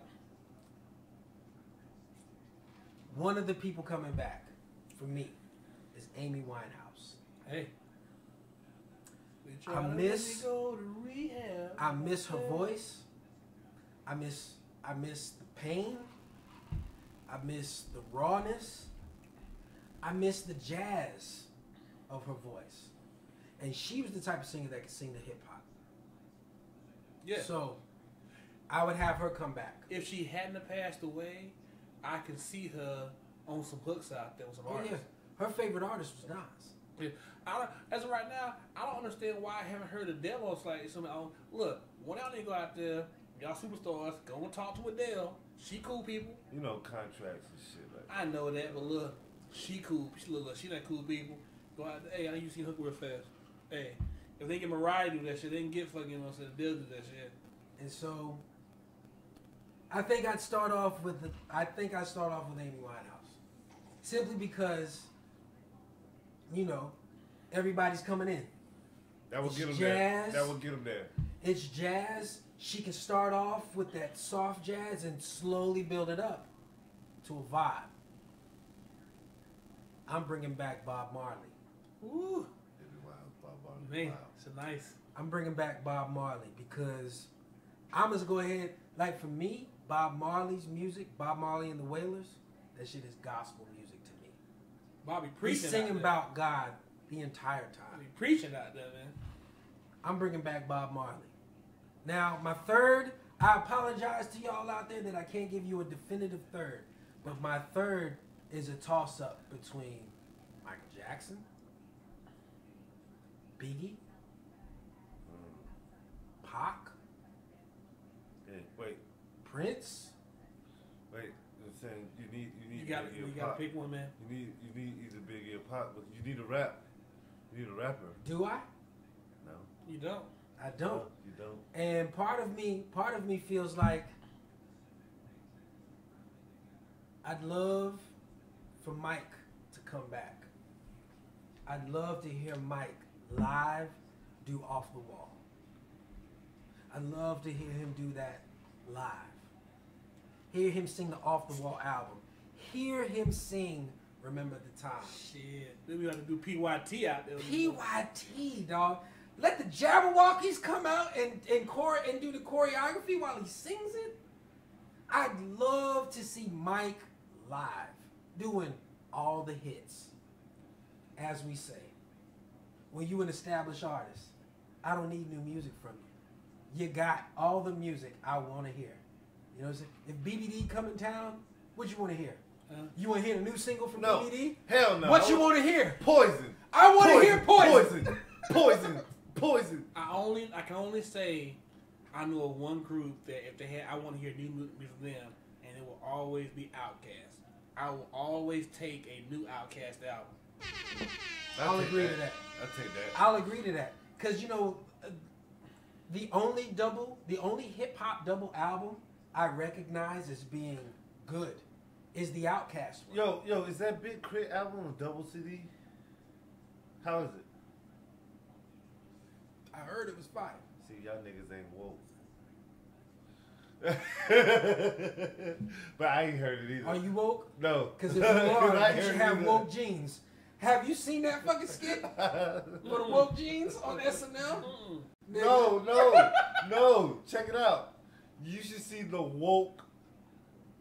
[SPEAKER 1] One of the people coming back for me is Amy Winehouse.
[SPEAKER 3] Hey.
[SPEAKER 1] I miss
[SPEAKER 3] Go to rehab.
[SPEAKER 1] I miss her voice. I miss the pain. I miss the rawness. I miss the jazz of her voice. And she was the type of singer that could sing the hip hop.
[SPEAKER 3] Yeah.
[SPEAKER 1] So I would have her come back.
[SPEAKER 3] If she hadn't have passed away, I could see her on some hooks out there with some
[SPEAKER 1] Oh
[SPEAKER 3] artists.
[SPEAKER 1] yeah. Her favorite artist was Nas.
[SPEAKER 3] Yeah. As of right now, I don't understand why I haven't heard Adele. Like, look, when y'all need to go out there, y'all superstars, go and talk to Adele. She cool people.
[SPEAKER 2] You know, contracts and shit like that.
[SPEAKER 3] I know that, but look, she cool. She not cool people. Go out there. Hey, I know you seen Hook real fast. Hey, if they get Mariah do that shit, they can get fucking, Adele do that shit.
[SPEAKER 1] And so I think I'd start off with Amy Winehouse. Simply because, everybody's coming in.
[SPEAKER 2] That would
[SPEAKER 1] It's
[SPEAKER 2] get them
[SPEAKER 1] jazz.
[SPEAKER 2] there. That would get them there.
[SPEAKER 1] It's jazz. She can start off with that soft jazz and slowly build it up to a vibe. I'm bringing back Bob Marley.
[SPEAKER 3] Woo.
[SPEAKER 2] Wow, Bob Marley.
[SPEAKER 3] Man,
[SPEAKER 2] Wow.
[SPEAKER 3] it's a nice.
[SPEAKER 1] I'm bringing back Bob Marley because I'm just go ahead. Like for me, Bob Marley's music, Bob Marley and the Wailers, that shit is gospel music to me.
[SPEAKER 3] Bobby preaching.
[SPEAKER 1] He's singing
[SPEAKER 3] out there.
[SPEAKER 1] about God the entire time.
[SPEAKER 3] He preaching out there, man.
[SPEAKER 1] I'm bringing back Bob Marley. Now, my third, I apologize to y'all out there that I can't give you a definitive third, but my third is a toss-up between Michael Jackson, Biggie, Pac,
[SPEAKER 2] Yeah, wait.
[SPEAKER 1] Prince.
[SPEAKER 2] I'm saying you need
[SPEAKER 3] gotta pick one, man.
[SPEAKER 2] You need either Biggie or Pop, but you need a rap. You need a rapper.
[SPEAKER 1] Do I?
[SPEAKER 2] No.
[SPEAKER 3] You don't.
[SPEAKER 1] I don't.
[SPEAKER 2] No, you don't.
[SPEAKER 1] And part of me feels like I'd love for Mike to come back. I'd love to hear Mike live do Off the Wall. I'd love to hear him do that live. Hear him sing the Off the Wall album. Hear him sing Remember the Time.
[SPEAKER 3] Shit. Then we got to do PYT out there.
[SPEAKER 1] PYT, dog. Let the Jabberwockies come out and do the choreography while he sings it. I'd love to see Mike live doing all the hits. As we say, when you an established artist, I don't need new music from you. You got all the music I want to hear. You know what I'm saying? If BBD come in town, what you want to hear? You want to hear the new single from BBD?
[SPEAKER 2] Hell no.
[SPEAKER 1] What you want to hear?
[SPEAKER 2] Poison.
[SPEAKER 1] I want to hear Poison.
[SPEAKER 2] Poison.
[SPEAKER 3] I can only say I know of one group that if they had, I want to hear new music from them, and it will always be Outkast. I will always take a new Outkast album.
[SPEAKER 1] I'll agree to that.
[SPEAKER 2] I'll take that.
[SPEAKER 1] I'll agree to that. Because, you know, the only hip hop double album I recognize as being good is the Outkast one.
[SPEAKER 2] Yo, is that Big Crit album on a double CD? How is it?
[SPEAKER 1] I heard it was fire.
[SPEAKER 2] See, y'all niggas ain't woke. But I ain't heard it either.
[SPEAKER 1] Are you woke?
[SPEAKER 2] No.
[SPEAKER 1] Because if you are, you should have woke jeans. Have you seen that fucking skit for the woke jeans on SNL?
[SPEAKER 2] No. Check it out. You should see the woke.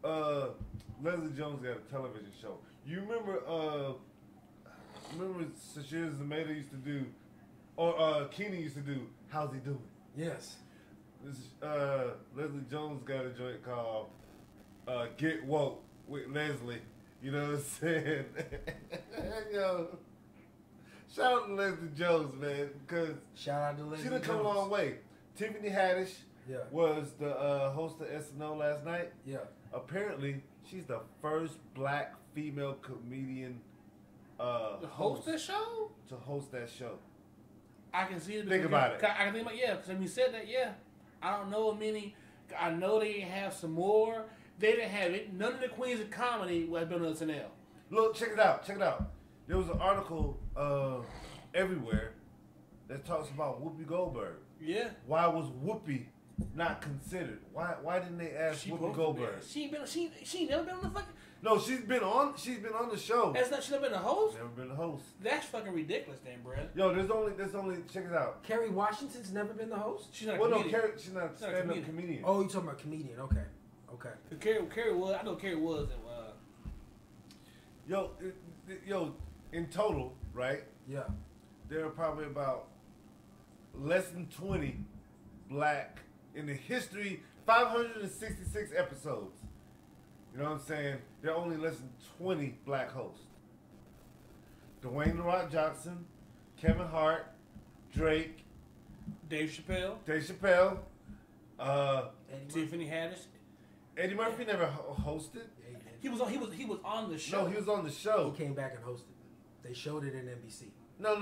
[SPEAKER 2] Leslie Jones got a television show. You remember Sashir Zameda used to do, or Keenan used to do. How's he doing?
[SPEAKER 1] Yes.
[SPEAKER 2] Leslie Jones got a joint called Get Woke with Leslie. You know what I'm saying? Yo, shout out to Leslie Jones, man, because
[SPEAKER 1] shout out to Leslie
[SPEAKER 2] she done come a
[SPEAKER 1] Jones.
[SPEAKER 2] long way. Tiffany Haddish
[SPEAKER 1] Yeah.
[SPEAKER 2] was the host of SNL last night.
[SPEAKER 1] Yeah.
[SPEAKER 2] Apparently, she's the first black female comedian
[SPEAKER 3] host that show?
[SPEAKER 2] to host that show.
[SPEAKER 3] I can see it.
[SPEAKER 2] Think about it.
[SPEAKER 3] I can think about because when you said that, I don't know of many. I know they have some more. They didn't have it. None of the queens of comedy was been on SNL.
[SPEAKER 2] Look, check it out. There was an article everywhere that talks about Whoopi Goldberg.
[SPEAKER 3] Yeah.
[SPEAKER 2] Why was Whoopi not considered? Why didn't they ask Whoopi Goldberg?
[SPEAKER 3] She never been on the fucking.
[SPEAKER 2] No, she's been on the show.
[SPEAKER 3] She never been a host.
[SPEAKER 2] Never been a host.
[SPEAKER 3] That's fucking ridiculous, then, Brad.
[SPEAKER 2] Yo, there's only check it out.
[SPEAKER 1] Kerry Washington's never been the host?
[SPEAKER 3] She's not a comedian.
[SPEAKER 2] She's not a stand-up comedian.
[SPEAKER 1] Oh, you talking about comedian? Okay.
[SPEAKER 3] Kerry was. I know Kerry was.
[SPEAKER 2] Yo, in total, right?
[SPEAKER 1] Yeah.
[SPEAKER 2] There are probably about less than 20 black in the history. 566 episodes. You know what I'm saying? There are only less than 20 black hosts. Dwayne "The Rock" Johnson, Kevin Hart, Drake,
[SPEAKER 3] Dave Chappelle, Tiffany Haddish.
[SPEAKER 2] Eddie Murphy never hosted.
[SPEAKER 3] He was on the show.
[SPEAKER 2] No, he was on the show.
[SPEAKER 1] He came back and hosted. They showed it in NBC.
[SPEAKER 2] No.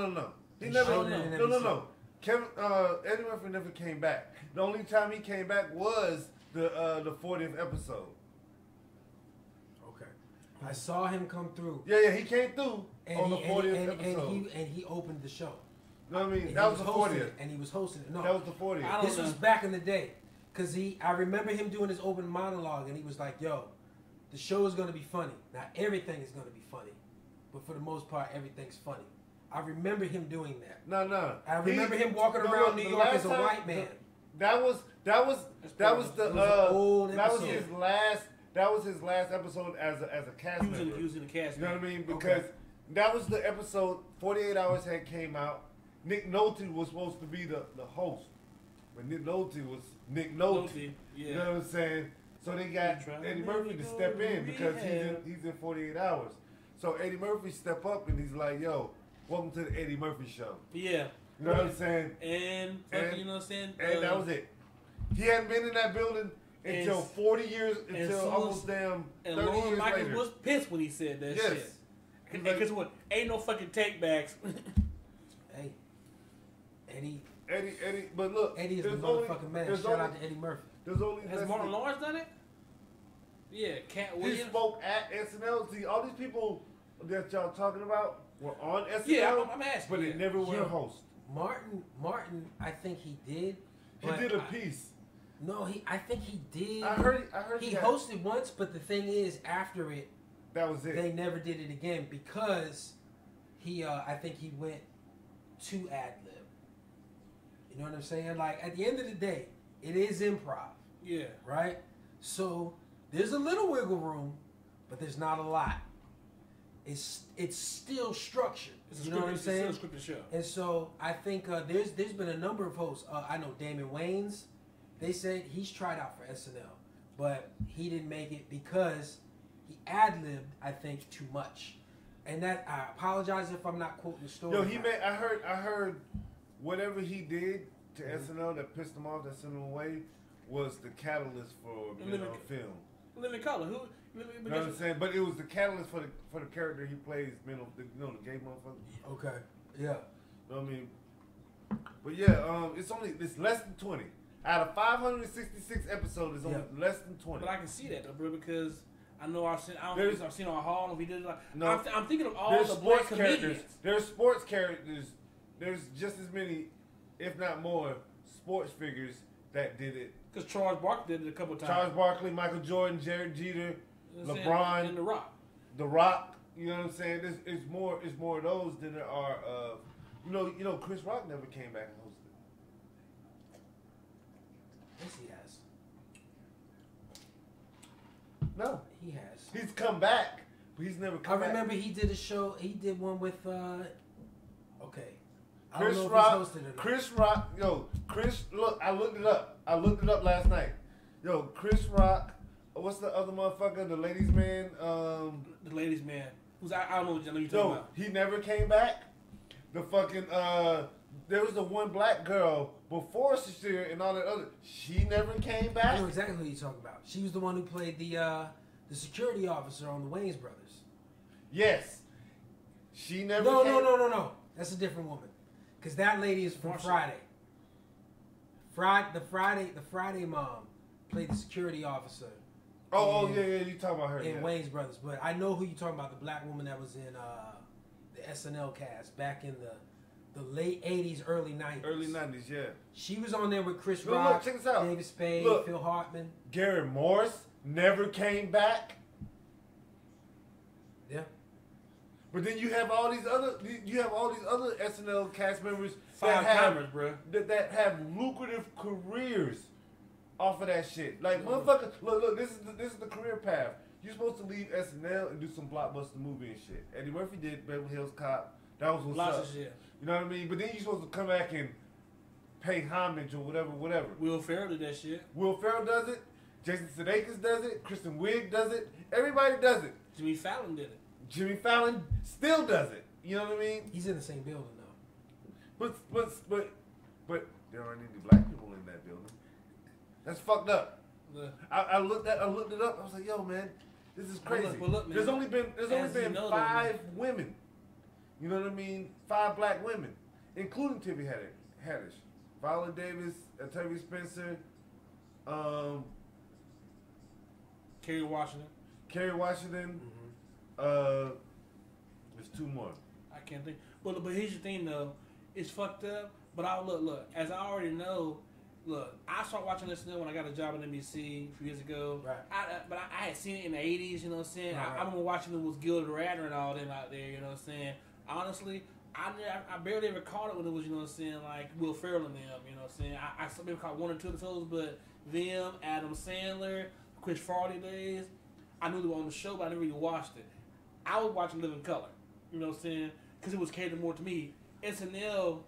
[SPEAKER 2] He
[SPEAKER 1] They
[SPEAKER 2] never.
[SPEAKER 1] showed it in
[SPEAKER 2] No.
[SPEAKER 1] NBC.
[SPEAKER 2] Eddie Murphy never came back. The only time he came back was the 40th episode.
[SPEAKER 1] Okay. I saw him come through.
[SPEAKER 2] Yeah, he came through on the 40th
[SPEAKER 1] and
[SPEAKER 2] episode.
[SPEAKER 1] he opened the show.
[SPEAKER 2] No, I mean,
[SPEAKER 1] And
[SPEAKER 2] that
[SPEAKER 1] he
[SPEAKER 2] was the
[SPEAKER 1] hosting
[SPEAKER 2] 40th.
[SPEAKER 1] it, and he was hosting it. No,
[SPEAKER 2] That was the 40th.
[SPEAKER 1] this was back in the day. Because I remember him doing his open monologue, and he was like, yo, the show is going to be funny. Now, everything is going to be funny. But for the most part, everything's funny. I remember him doing that.
[SPEAKER 2] No.
[SPEAKER 1] I remember him walking around New York as a white man.
[SPEAKER 2] That was his last episode as a cast member.
[SPEAKER 3] He was in the cast.
[SPEAKER 2] You know what I mean? Because that was the episode. 48 Hours had came out. Nick Nolte was supposed to be the host, but Nick Nolte was Nick Nolte.
[SPEAKER 3] Yeah.
[SPEAKER 2] You know what I'm saying? So they got Eddie Murphy to step in because he's in 48 Hours. So Eddie Murphy step up and he's like, "Yo, welcome to the Eddie Murphy show."
[SPEAKER 3] Yeah.
[SPEAKER 2] You know what I'm saying?
[SPEAKER 3] And you know what I'm saying?
[SPEAKER 2] And that was it. He hadn't been in that building until 40 years, until almost damn 30
[SPEAKER 3] and Lauren
[SPEAKER 2] years
[SPEAKER 3] Michaels
[SPEAKER 2] later.
[SPEAKER 3] was pissed when he said that shit.
[SPEAKER 2] Like,
[SPEAKER 3] Because what? Ain't no fucking take backs.
[SPEAKER 1] Hey, Eddie,
[SPEAKER 2] but look,
[SPEAKER 1] Eddie is the motherfucking man. Shout out to Eddie Murphy.
[SPEAKER 2] There's only
[SPEAKER 3] Has Martin Lawrence done it? Yeah, Cat
[SPEAKER 2] He
[SPEAKER 3] Williams.
[SPEAKER 2] spoke at SNL. See, all these people that y'all talking about were on SNL.
[SPEAKER 3] Yeah, I'm asking.
[SPEAKER 2] But they never were a host.
[SPEAKER 1] Martin, I think he did.
[SPEAKER 2] He did a piece.
[SPEAKER 1] No, I think he did.
[SPEAKER 2] I heard
[SPEAKER 1] he hosted once, but the thing is, after it,
[SPEAKER 2] that was it.
[SPEAKER 1] They never did it again because I think he went to ad lib. You know what I'm saying? Like, at the end of the day, it is improv.
[SPEAKER 3] Yeah.
[SPEAKER 1] Right? So, there's a little wiggle room, but there's not a lot. It's still structured. You know what I'm saying?
[SPEAKER 3] It's still a scripted show.
[SPEAKER 1] And so, I think there's been a number of hosts. I know Damon Wayans. They said he's tried out for SNL, but he didn't make it because he ad-libbed, I think, too much. And that, I apologize if I'm not quoting the story.
[SPEAKER 2] Yo, I heard whatever he did to SNL that pissed him off, that sent him away, was the catalyst for being on film.
[SPEAKER 3] Living Color. Who?
[SPEAKER 2] You know what I'm saying? But it was the catalyst for the character he plays, the gay motherfucker.
[SPEAKER 1] Okay. Yeah.
[SPEAKER 2] You know what I mean? But yeah, it's less than 20. Out of 566 episodes, it's only less than 20.
[SPEAKER 3] But I can see that though, bro, because I know I've seen on Hall and we did it like.
[SPEAKER 2] No,
[SPEAKER 3] I'm thinking of all the black comedians.
[SPEAKER 2] There's sports characters. There's just as many, if not more, sports figures that did it.
[SPEAKER 3] Because Charles Barkley did it a couple times.
[SPEAKER 2] Charles Barkley, Michael Jordan, Jared Jeter, LeBron,
[SPEAKER 3] and The Rock.
[SPEAKER 2] The Rock. You know what I'm saying? It's more of those than there are of. You know, Chris Rock never came back and hosted.
[SPEAKER 1] Yes, he has.
[SPEAKER 2] No.
[SPEAKER 1] He has.
[SPEAKER 2] He's come back, but he's never come back.
[SPEAKER 1] I remember he did a show, he did one with, okay. I
[SPEAKER 2] Chris
[SPEAKER 1] don't know
[SPEAKER 2] Rock,
[SPEAKER 1] if he's hosted or not.
[SPEAKER 2] Chris, look, I looked it up. Last night. Yo, Chris Rock, what's the other motherfucker, the ladies man?
[SPEAKER 3] The ladies man. Who's I don't know what you're talking about.
[SPEAKER 2] He never came back. The fucking, there was the one black girl before Shashir and all that other. She never came back.
[SPEAKER 1] I know exactly who you're talking about. She was the one who played the security officer on the Wayans Brothers.
[SPEAKER 2] Yes. She never came.
[SPEAKER 1] No. That's a different woman. Because that lady is from Friday. The Friday mom played the security officer.
[SPEAKER 2] Yeah, you talking about her.
[SPEAKER 1] In Wayans Brothers. But I know who you're talking about, the black woman that was in the SNL cast back in the late 80s, early 90s.
[SPEAKER 2] Early 90s, yeah.
[SPEAKER 1] She was on there with Chris Rock,
[SPEAKER 2] look, check this out.
[SPEAKER 1] David Spade, Phil Hartman.
[SPEAKER 2] Gary Morris never came back.
[SPEAKER 1] Yeah.
[SPEAKER 2] But then you have all these other SNL cast members
[SPEAKER 3] that
[SPEAKER 2] have lucrative careers off of that shit. Like motherfucker, look, this is the career path. You're supposed to leave SNL and do some blockbuster movie and shit. Eddie Murphy did Beverly Hills Cop. That was what's
[SPEAKER 3] Lots
[SPEAKER 2] up.
[SPEAKER 3] of shit.
[SPEAKER 2] You know what I mean? But then you're supposed to come back and pay homage or whatever.
[SPEAKER 3] Will Ferrell did that shit.
[SPEAKER 2] Will Ferrell does it. Jason Sudeikis does it. Kristen Wiig does it. Everybody does it.
[SPEAKER 3] Jimmy Fallon did it.
[SPEAKER 2] Jimmy Fallon still does it. You know what I mean?
[SPEAKER 1] He's in the same building though.
[SPEAKER 2] But there aren't any black people in that building. That's fucked up. I looked it up. I was like, yo, man, this is crazy.
[SPEAKER 3] Well, look, man,
[SPEAKER 2] there's only been 5 women. You know what I mean? 5 black women, including Tiffany Haddish, Viola Davis, Octavia Spencer,
[SPEAKER 3] Kerry Washington.
[SPEAKER 2] There's 2 more.
[SPEAKER 3] I can't think. But here's the thing though, it's fucked up. But look. As I already know, I started watching SNL when I got a job at NBC a few years ago.
[SPEAKER 1] Right.
[SPEAKER 3] But I had seen it in the 80s. You know what I'm saying?
[SPEAKER 1] Right.
[SPEAKER 3] I remember watching it with Gilda Radner and all them out there. You know what I'm saying? Honestly, I barely ever caught it when it was, you know what I'm saying, like Will Ferrell and them. You know what I'm saying? I maybe caught 1 or 2 episodes, but them, Adam Sandler, Chris Farley days, I knew they were on the show, but I never really watched it. I was watching Living Color. You know what I'm saying? Because it was catered more to me. SNL,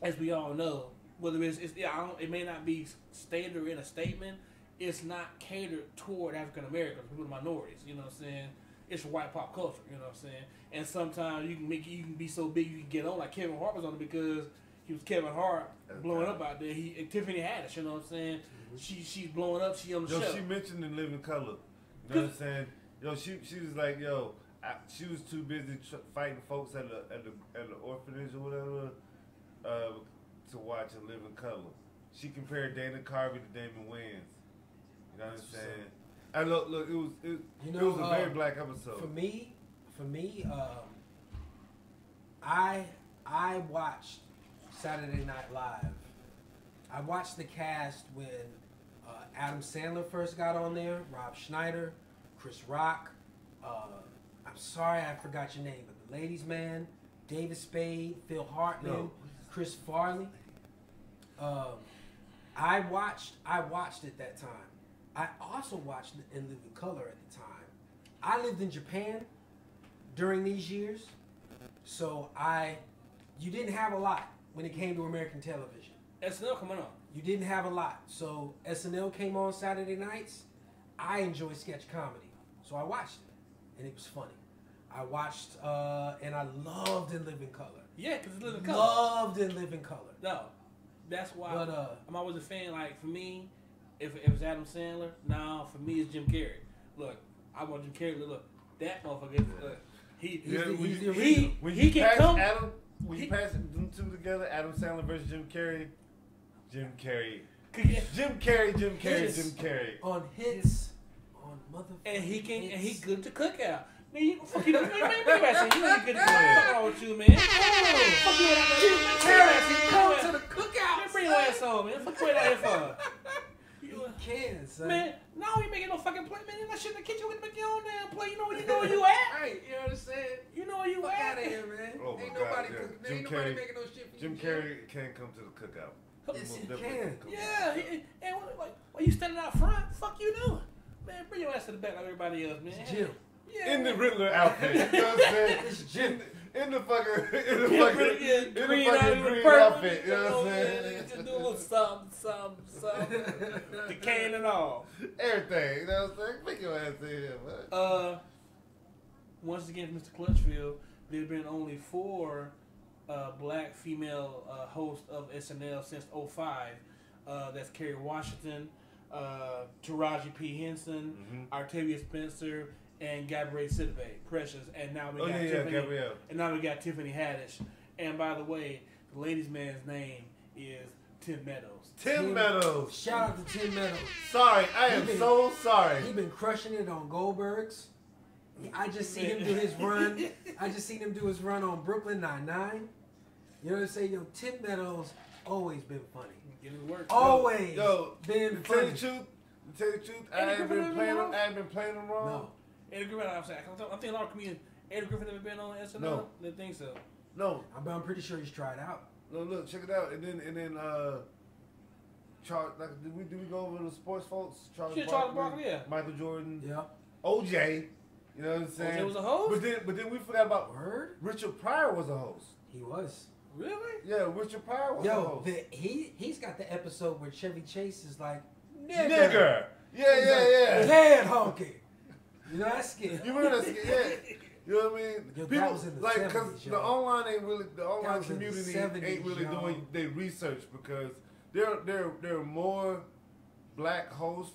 [SPEAKER 3] as we all know, whether it may not be stated or in a statement, it's not catered toward African Americans, people, minorities. You know what I'm saying? It's for white pop culture. You know what I'm saying? And sometimes you can be so big you can get on. Like Kevin Hart was on it because he was Kevin Hart blowing up out there. And Tiffany Haddish, you know what I'm saying? She's blowing up. She on the show.
[SPEAKER 2] She mentioned In Living Color. You know what I'm saying? Yo, she was like, yo, she was too busy fighting folks at the orphanage or whatever to watch In Living Color. She compared Dana Carvey to Damon Wayans. You know what I'm saying? And look, it was a very black episode.
[SPEAKER 1] For me, I watched Saturday Night Live. I watched the cast when Adam Sandler first got on there, Rob Schneider, Chris Rock. I'm sorry I forgot your name, but the Ladies Man, David Spade, Phil Hartman, Chris Farley. I watched at that time. I also watched In Living Color at the time. I lived in Japan during these years, so you didn't have a lot when it came to American television.
[SPEAKER 3] SNL coming on.
[SPEAKER 1] You didn't have a lot. So SNL came on Saturday nights. I enjoy sketch comedy, so I watched it, and it was funny. I watched, and I loved In Living Color.
[SPEAKER 3] Yeah, because it's Living Color.
[SPEAKER 1] Loved In Living Color.
[SPEAKER 3] No, that's why
[SPEAKER 1] But,
[SPEAKER 3] I'm always a fan. Like, for me, if it was Adam Sandler, for me it's Jim Carrey. Look, I want Jim Carrey. Look, that motherfucker. He can come.
[SPEAKER 2] When you pass them two together, Adam Sandler versus Jim Carrey. Jim Carrey.
[SPEAKER 1] On hits, on motherfucking
[SPEAKER 3] and he
[SPEAKER 1] hits.
[SPEAKER 3] good to cook out. Man, you fuck you know, man, you ain't good to cook out. What's wrong with you, man? Fuck you out
[SPEAKER 1] Jim Carrey, come to the cookout.
[SPEAKER 3] Man, bring your ass home, man. Fuck you out here for.
[SPEAKER 1] You can, son.
[SPEAKER 3] Man, no, you making no fucking play, man. That shit in the kitchen with make your own damn play. You know where you at?
[SPEAKER 1] Right, you know what I'm saying?
[SPEAKER 3] You know where you
[SPEAKER 1] Fuck
[SPEAKER 3] at?
[SPEAKER 1] out of here, man.
[SPEAKER 2] Oh
[SPEAKER 1] Ain't
[SPEAKER 2] my
[SPEAKER 1] nobody
[SPEAKER 2] God,
[SPEAKER 1] cooking.
[SPEAKER 2] Jim
[SPEAKER 1] Ain't nobody
[SPEAKER 2] Carrey-
[SPEAKER 1] making no shit for
[SPEAKER 2] Jim
[SPEAKER 1] you.
[SPEAKER 2] Carrey can't come to the cookout.
[SPEAKER 1] Yes, he
[SPEAKER 2] Most
[SPEAKER 1] can.
[SPEAKER 2] definitely come.
[SPEAKER 3] Yeah, and while you standing out front, fuck you doing? Man, bring your ass to the back like everybody else, man.
[SPEAKER 1] It's Jim.
[SPEAKER 3] Yeah,
[SPEAKER 2] In the Riddler outfit. You know what I'm saying?
[SPEAKER 1] It's Jim.
[SPEAKER 2] In the fucking
[SPEAKER 3] green
[SPEAKER 2] outfit. You know what I'm saying?
[SPEAKER 3] Just do a little something. The cane and all.
[SPEAKER 2] Everything. You know what I'm saying? Make your ass in here, man.
[SPEAKER 3] Once again, Mr. Clutchfield, there have been only 4 black female hosts of SNL since '05. That's Kerry Washington, Taraji P. Henson, Octavia Spencer, and Gabrielle Sidibe, Precious, and now we got Tiffany.
[SPEAKER 2] Gabrielle.
[SPEAKER 3] And now we got Tiffany Haddish. And by the way, the ladies' man's name is Tim Meadows.
[SPEAKER 2] Tim Meadows.
[SPEAKER 1] Shout out to Tim Meadows.
[SPEAKER 2] Sorry, I am so sorry.
[SPEAKER 1] He been crushing it on Goldberg's. I just seen him do his run. I just seen him do his run on Brooklyn Nine-Nine. You know what I'm saying? Yo, Tim Meadows always been funny.
[SPEAKER 3] Get his work.
[SPEAKER 1] Always
[SPEAKER 2] To
[SPEAKER 1] been
[SPEAKER 2] tell
[SPEAKER 1] funny.
[SPEAKER 2] you the truth, I ain't been playing him wrong.
[SPEAKER 1] No.
[SPEAKER 3] Eddie Griffin, I'm thinking a lot of comedians. Eddie Griffin ever been on SNL?
[SPEAKER 2] No.
[SPEAKER 3] Didn't think so.
[SPEAKER 2] No.
[SPEAKER 1] I'm pretty sure he's tried out.
[SPEAKER 2] No, look, check it out. And then Charles, did we go over the sports folks? Charles
[SPEAKER 3] Barkley, yeah.
[SPEAKER 2] Michael Jordan.
[SPEAKER 1] Yeah.
[SPEAKER 2] OJ. You know what I'm saying?
[SPEAKER 3] OJ was a host?
[SPEAKER 2] But then we forgot about
[SPEAKER 1] Word?
[SPEAKER 2] Richard Pryor was a host.
[SPEAKER 1] He was.
[SPEAKER 3] Really?
[SPEAKER 2] Yeah, Richard Pryor was a
[SPEAKER 1] Yo,
[SPEAKER 2] host.
[SPEAKER 1] he's got the episode where Chevy Chase is like,
[SPEAKER 2] Nigger. Yeah.
[SPEAKER 1] Head honky. You know that skit.
[SPEAKER 2] You remember that skit? Yeah. You know what I mean?
[SPEAKER 1] Yo, that
[SPEAKER 2] People
[SPEAKER 1] was in the
[SPEAKER 2] like
[SPEAKER 1] 70s,
[SPEAKER 2] because
[SPEAKER 1] yo.
[SPEAKER 2] the online
[SPEAKER 1] was in the
[SPEAKER 2] community
[SPEAKER 1] 70s,
[SPEAKER 2] ain't really
[SPEAKER 1] yo.
[SPEAKER 2] doing their research because there are more black hosts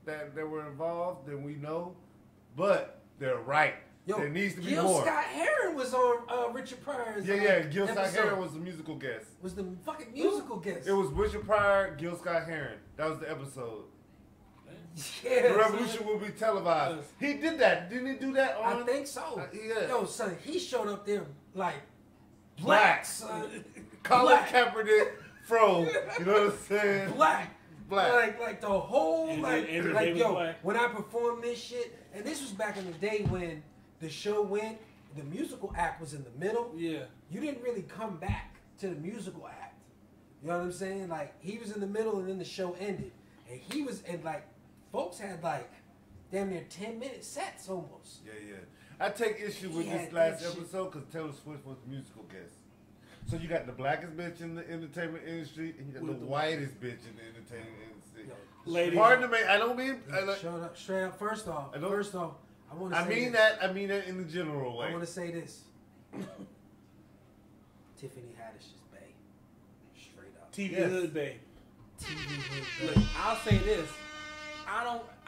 [SPEAKER 2] that were involved than we know, but they're right.
[SPEAKER 1] Yo,
[SPEAKER 2] there needs to be
[SPEAKER 1] Gil
[SPEAKER 2] more.
[SPEAKER 1] Scott Heron was on Richard Pryor's.
[SPEAKER 2] Gil Scott
[SPEAKER 1] episode.
[SPEAKER 2] Heron was the musical guest.
[SPEAKER 1] Was the fucking musical guest.
[SPEAKER 2] It was Richard Pryor, Gil Scott Heron. That was the episode.
[SPEAKER 1] Yeah,
[SPEAKER 2] The revolution will be televised. He did that. Didn't he do that on?
[SPEAKER 1] I think so.
[SPEAKER 2] Yeah.
[SPEAKER 1] Yo, son, he showed up there like
[SPEAKER 2] Black.
[SPEAKER 1] son.
[SPEAKER 2] Colin
[SPEAKER 1] Black.
[SPEAKER 2] Kaepernick, fro. You know what I'm saying?
[SPEAKER 1] Black.
[SPEAKER 2] Black.
[SPEAKER 1] Like the whole,
[SPEAKER 3] And
[SPEAKER 1] like
[SPEAKER 3] David
[SPEAKER 1] yo,
[SPEAKER 3] Black.
[SPEAKER 1] when I performed this shit, and this was back in the day when the show went, the musical act was in the middle.
[SPEAKER 3] Yeah.
[SPEAKER 1] You didn't really come back to the musical act. You know what I'm saying? Like, he was in the middle and then the show ended. And he was, and like, folks had like, damn near 10-minute sets almost.
[SPEAKER 2] Yeah. I take issue with
[SPEAKER 1] He
[SPEAKER 2] this
[SPEAKER 1] had
[SPEAKER 2] last
[SPEAKER 1] that shit.
[SPEAKER 2] episode because Taylor Swift was the musical guest. So you got the blackest bitch in the entertainment industry, and you got
[SPEAKER 3] With
[SPEAKER 2] the
[SPEAKER 3] the
[SPEAKER 2] whitest bitch in the entertainment industry.
[SPEAKER 1] Yo,
[SPEAKER 3] Ladies.
[SPEAKER 2] Pardon me, I don't mean.
[SPEAKER 1] straight up. First off, I want to
[SPEAKER 2] I
[SPEAKER 1] say
[SPEAKER 2] mean
[SPEAKER 1] this.
[SPEAKER 2] that. I mean that in the general way.
[SPEAKER 1] I want to say this. Tiffany Haddish is bae.
[SPEAKER 3] TV
[SPEAKER 2] Yes.
[SPEAKER 3] Hood Bay.
[SPEAKER 1] TV Hood
[SPEAKER 3] Look,
[SPEAKER 1] Bay.
[SPEAKER 3] I'll say this. I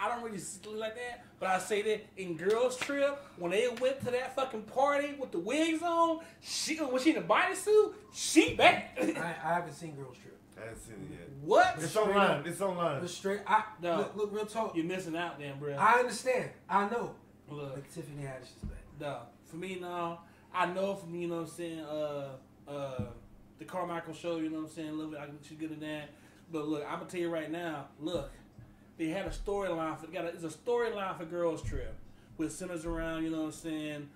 [SPEAKER 3] don't really sleep like that, but I say that in Girls Trip, when they went to that fucking party with the wigs on, when she in a bodysuit, she bad.
[SPEAKER 1] I haven't seen Girls Trip.
[SPEAKER 2] I haven't seen it yet.
[SPEAKER 3] What?
[SPEAKER 2] It's
[SPEAKER 1] Straight
[SPEAKER 2] online.
[SPEAKER 1] up.
[SPEAKER 2] It's online.
[SPEAKER 1] But straight,
[SPEAKER 3] No.
[SPEAKER 1] look, real talk.
[SPEAKER 3] You're missing out then, bro.
[SPEAKER 1] I understand. I know.
[SPEAKER 3] Look,
[SPEAKER 1] But Tiffany Haddish is bad.
[SPEAKER 3] no. For me, no. I know from, you know what I'm saying, the Carmichael show, you know what I'm saying, a little bit, she's good at that. But look, I'm going to tell you right now, look, they had a storyline it's a storyline for Girls Trip, which centers around, you know what I'm saying,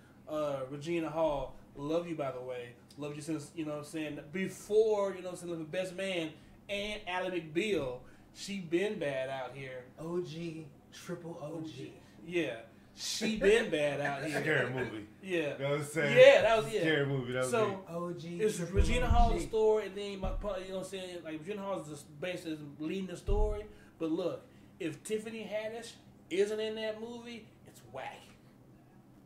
[SPEAKER 3] Regina Hall. Love you, by the way. Love you since, you know what I'm saying, before, you know what I'm saying, the best man, and Ally McBeal. She been bad out here.
[SPEAKER 1] OG, triple OG.
[SPEAKER 3] Yeah. She been bad out here.
[SPEAKER 2] Scary movie.
[SPEAKER 3] Yeah.
[SPEAKER 2] You know what I'm saying?
[SPEAKER 3] Yeah, that was it.
[SPEAKER 2] Scary movie. That was
[SPEAKER 3] So,
[SPEAKER 2] it.
[SPEAKER 1] OG.
[SPEAKER 3] it's
[SPEAKER 1] triple
[SPEAKER 3] Regina
[SPEAKER 1] OG.
[SPEAKER 3] Hall's story, and then you know what I'm saying, like Regina Hall is just basically leading the story. But look, if Tiffany Haddish isn't in that movie, it's whack.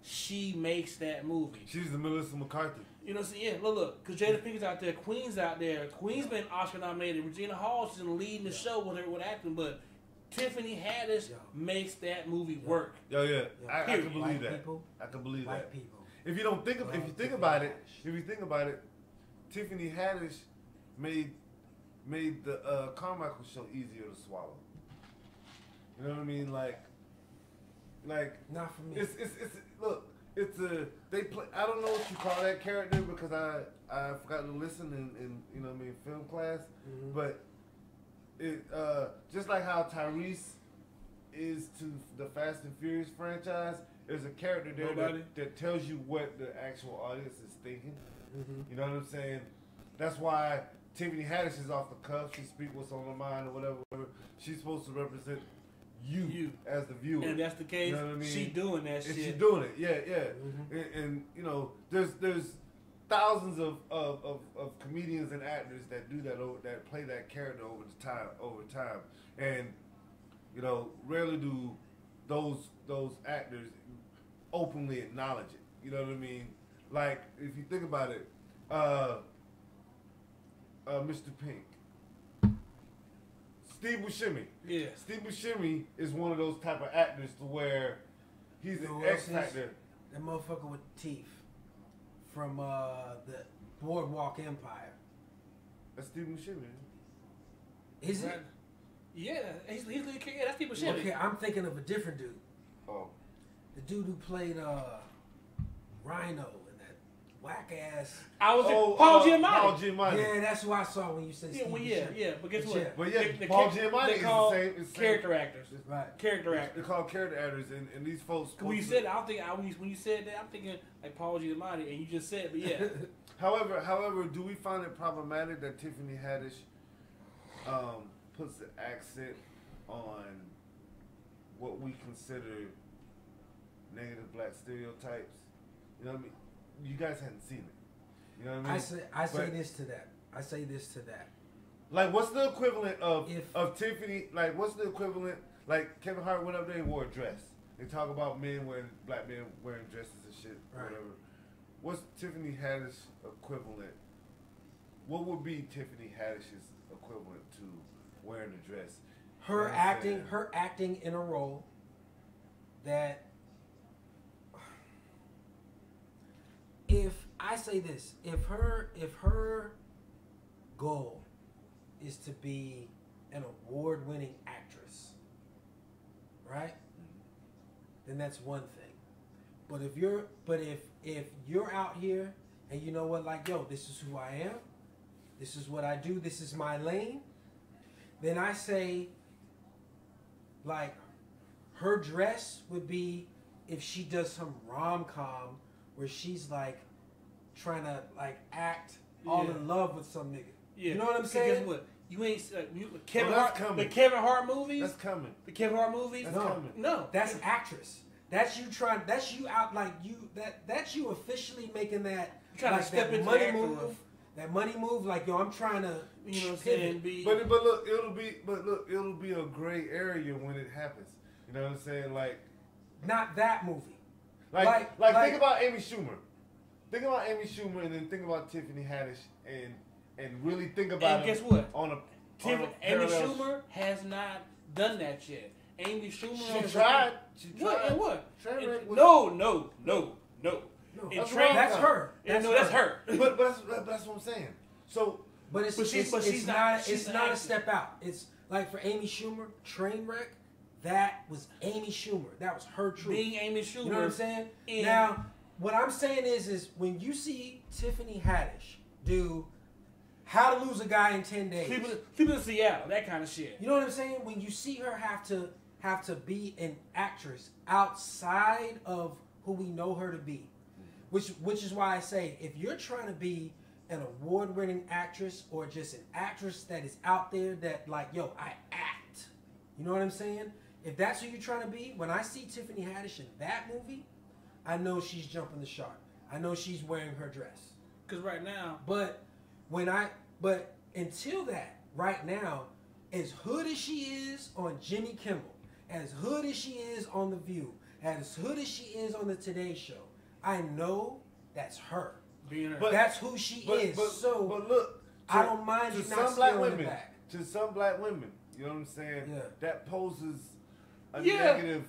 [SPEAKER 3] She makes that movie.
[SPEAKER 2] She's the Melissa McCarthy.
[SPEAKER 3] You know what I'm saying? Yeah, look, because Jada Pinkett's out there, Queen's out there. Queen's been Oscar nominated. Regina Hall's in leading the show with her with acting, but Tiffany Haddish makes that movie work.
[SPEAKER 2] Yo, yeah. I can
[SPEAKER 3] Period.
[SPEAKER 2] believe
[SPEAKER 1] White
[SPEAKER 2] that.
[SPEAKER 1] people,
[SPEAKER 2] I can believe
[SPEAKER 1] white
[SPEAKER 2] that.
[SPEAKER 1] people.
[SPEAKER 2] If you don't think of, if you think
[SPEAKER 1] Tiffany
[SPEAKER 2] about it,
[SPEAKER 1] Haddish.
[SPEAKER 2] if you think about it, Tiffany Haddish made the Carmichael show easier to swallow. You know what I mean? Like
[SPEAKER 1] Not for me.
[SPEAKER 2] it's look, it's a they play. I don't know what you call that character because I forgot to listen in you know what I mean film class,
[SPEAKER 1] Mhm.
[SPEAKER 2] but it just like how Tyrese is to the Fast and Furious franchise. There's a character there that tells you what the actual audience is thinking.
[SPEAKER 1] Mhm.
[SPEAKER 2] You know what I'm saying? That's why Tiffany Haddish is off the cuff. She speaks what's on her mind or whatever. She's supposed to represent you as the viewer.
[SPEAKER 3] And if that's the case,
[SPEAKER 2] You know what I mean?
[SPEAKER 3] she doing that
[SPEAKER 2] And
[SPEAKER 3] shit.
[SPEAKER 2] she's doing it, yeah.
[SPEAKER 1] Mhm.
[SPEAKER 2] And you know, there's thousands of comedians and actors that do that that play that character over time, and you know, rarely do those actors openly acknowledge it. You know what I mean? Like if you think about it, Mr. Pink, Steve Buscemi.
[SPEAKER 3] Yeah.
[SPEAKER 2] Steve Buscemi is one of those type of actors to where he's
[SPEAKER 1] You know
[SPEAKER 2] an
[SPEAKER 1] who
[SPEAKER 2] X
[SPEAKER 1] else is?
[SPEAKER 2] factor.
[SPEAKER 1] That motherfucker with teeth from the Boardwalk Empire.
[SPEAKER 2] That's Steve Buscemi.
[SPEAKER 1] Is it?
[SPEAKER 3] Right. Yeah, he's that's people shit.
[SPEAKER 1] Okay, I'm thinking of a different dude.
[SPEAKER 2] Oh,
[SPEAKER 1] The dude who played Rhino in that whack ass.
[SPEAKER 3] I was Paul Giamatti.
[SPEAKER 2] Paul Giamatti.
[SPEAKER 1] Yeah, that's what I saw when you said
[SPEAKER 3] Yeah,
[SPEAKER 1] Steve
[SPEAKER 3] well,
[SPEAKER 1] Buscemi.
[SPEAKER 3] but guess
[SPEAKER 1] But
[SPEAKER 3] what?
[SPEAKER 1] yeah.
[SPEAKER 2] But yeah,
[SPEAKER 3] The
[SPEAKER 2] Paul
[SPEAKER 3] cha-
[SPEAKER 2] Giamatti
[SPEAKER 3] they
[SPEAKER 2] is
[SPEAKER 3] call
[SPEAKER 2] the same. It's the same.
[SPEAKER 3] character actors.
[SPEAKER 1] Right.
[SPEAKER 3] Character
[SPEAKER 2] They're
[SPEAKER 3] actors.
[SPEAKER 2] called character actors, and these folks.
[SPEAKER 3] When you said that, when you said that, I'm thinking like Paul Giamatti, and you just said, but yeah.
[SPEAKER 2] However, do we find it problematic that Tiffany Haddish puts the accent on what we consider negative black stereotypes? You know what I mean? You guys hadn't seen it. You know what I mean?
[SPEAKER 1] I say
[SPEAKER 2] But-
[SPEAKER 1] this to that. I say this to that.
[SPEAKER 2] Like, what's the equivalent of
[SPEAKER 1] If-
[SPEAKER 2] Tiffany? Like, what's the equivalent? Like, Kevin Hart went up there and wore a dress. They talk about black men wearing dresses and shit,
[SPEAKER 1] Right.
[SPEAKER 2] whatever. What's Tiffany Haddish equivalent? What would be Tiffany Haddish's equivalent to wearing a dress?
[SPEAKER 1] Her
[SPEAKER 2] You know what I'm
[SPEAKER 1] acting,
[SPEAKER 2] saying?
[SPEAKER 1] her acting in a role that, if I say this, if her goal is to be an award-winning actress, right? Then that's one thing. But if you're out here and you know what, like, yo, this is who I am, this is what I do, this is my lane, then I say, like, her dress would be if she does some rom-com where she's like trying to like act all
[SPEAKER 3] Yeah.
[SPEAKER 1] in love with some nigga.
[SPEAKER 3] Yeah.
[SPEAKER 1] You know what I'm
[SPEAKER 3] Guess
[SPEAKER 1] saying?
[SPEAKER 3] what? You ain't Kevin
[SPEAKER 2] that's
[SPEAKER 3] Hart.
[SPEAKER 2] coming.
[SPEAKER 3] The Kevin Hart movies.
[SPEAKER 2] That's coming.
[SPEAKER 3] The Kevin Hart movies.
[SPEAKER 2] That's
[SPEAKER 1] No.
[SPEAKER 2] coming.
[SPEAKER 3] No,
[SPEAKER 1] That's actress. That's you trying. That's you out like you. That's you officially making that.
[SPEAKER 3] You trying to
[SPEAKER 1] like,
[SPEAKER 3] step
[SPEAKER 1] that
[SPEAKER 3] into
[SPEAKER 1] money
[SPEAKER 3] acting
[SPEAKER 1] move.
[SPEAKER 3] role.
[SPEAKER 1] That money move. Like, yo, I'm trying to.
[SPEAKER 3] You know what I'm
[SPEAKER 1] pivot.
[SPEAKER 3] saying? Be,
[SPEAKER 2] But look, it'll be a gray area when it happens. You know what I'm saying? Like
[SPEAKER 1] Not that movie.
[SPEAKER 2] Like,
[SPEAKER 1] Like-
[SPEAKER 2] think about Amy Schumer. Think about Amy Schumer, and then think about Tiffany Haddish and really think about
[SPEAKER 3] And
[SPEAKER 2] him
[SPEAKER 3] guess what?
[SPEAKER 2] Amy
[SPEAKER 3] Schumer has not done that yet. Amy Schumer.
[SPEAKER 2] She tried.
[SPEAKER 3] What? And what?
[SPEAKER 2] No.
[SPEAKER 1] No,
[SPEAKER 2] That's
[SPEAKER 1] that's her.
[SPEAKER 3] That's her.
[SPEAKER 2] But that's what I'm saying. So,
[SPEAKER 1] but she's not a step out. It's like for Amy Schumer, Trainwreck. That was Amy Schumer. That was her truth.
[SPEAKER 3] Being Amy Schumer.
[SPEAKER 1] You know what I'm saying? Now, what I'm saying is when you see Tiffany Haddish do How to Lose a Guy in 10 Days.
[SPEAKER 3] People in Seattle, that kind of shit.
[SPEAKER 1] You know what I'm saying? When you see her have to be an actress outside of who we know her to be, which is why I say if you're trying to be an award-winning actress or just an actress that is out there that like, yo, I act. You know what I'm saying? If that's who you're trying to be, when I see Tiffany Haddish in that movie, I know she's jumping the shark. I know she's wearing her dress.
[SPEAKER 3] Because right now...
[SPEAKER 1] But until that, right now, as hood as she is on Jimmy Kimmel, as hood as she is on The View, as hood as she is on the Today Show, I know that's her.
[SPEAKER 3] Being her.
[SPEAKER 1] But that's who she is.
[SPEAKER 2] But look,
[SPEAKER 1] I don't mind you not stealing it back.
[SPEAKER 2] To some black women, you know what I'm saying?
[SPEAKER 1] Yeah.
[SPEAKER 2] That poses a
[SPEAKER 3] yeah,
[SPEAKER 2] negative,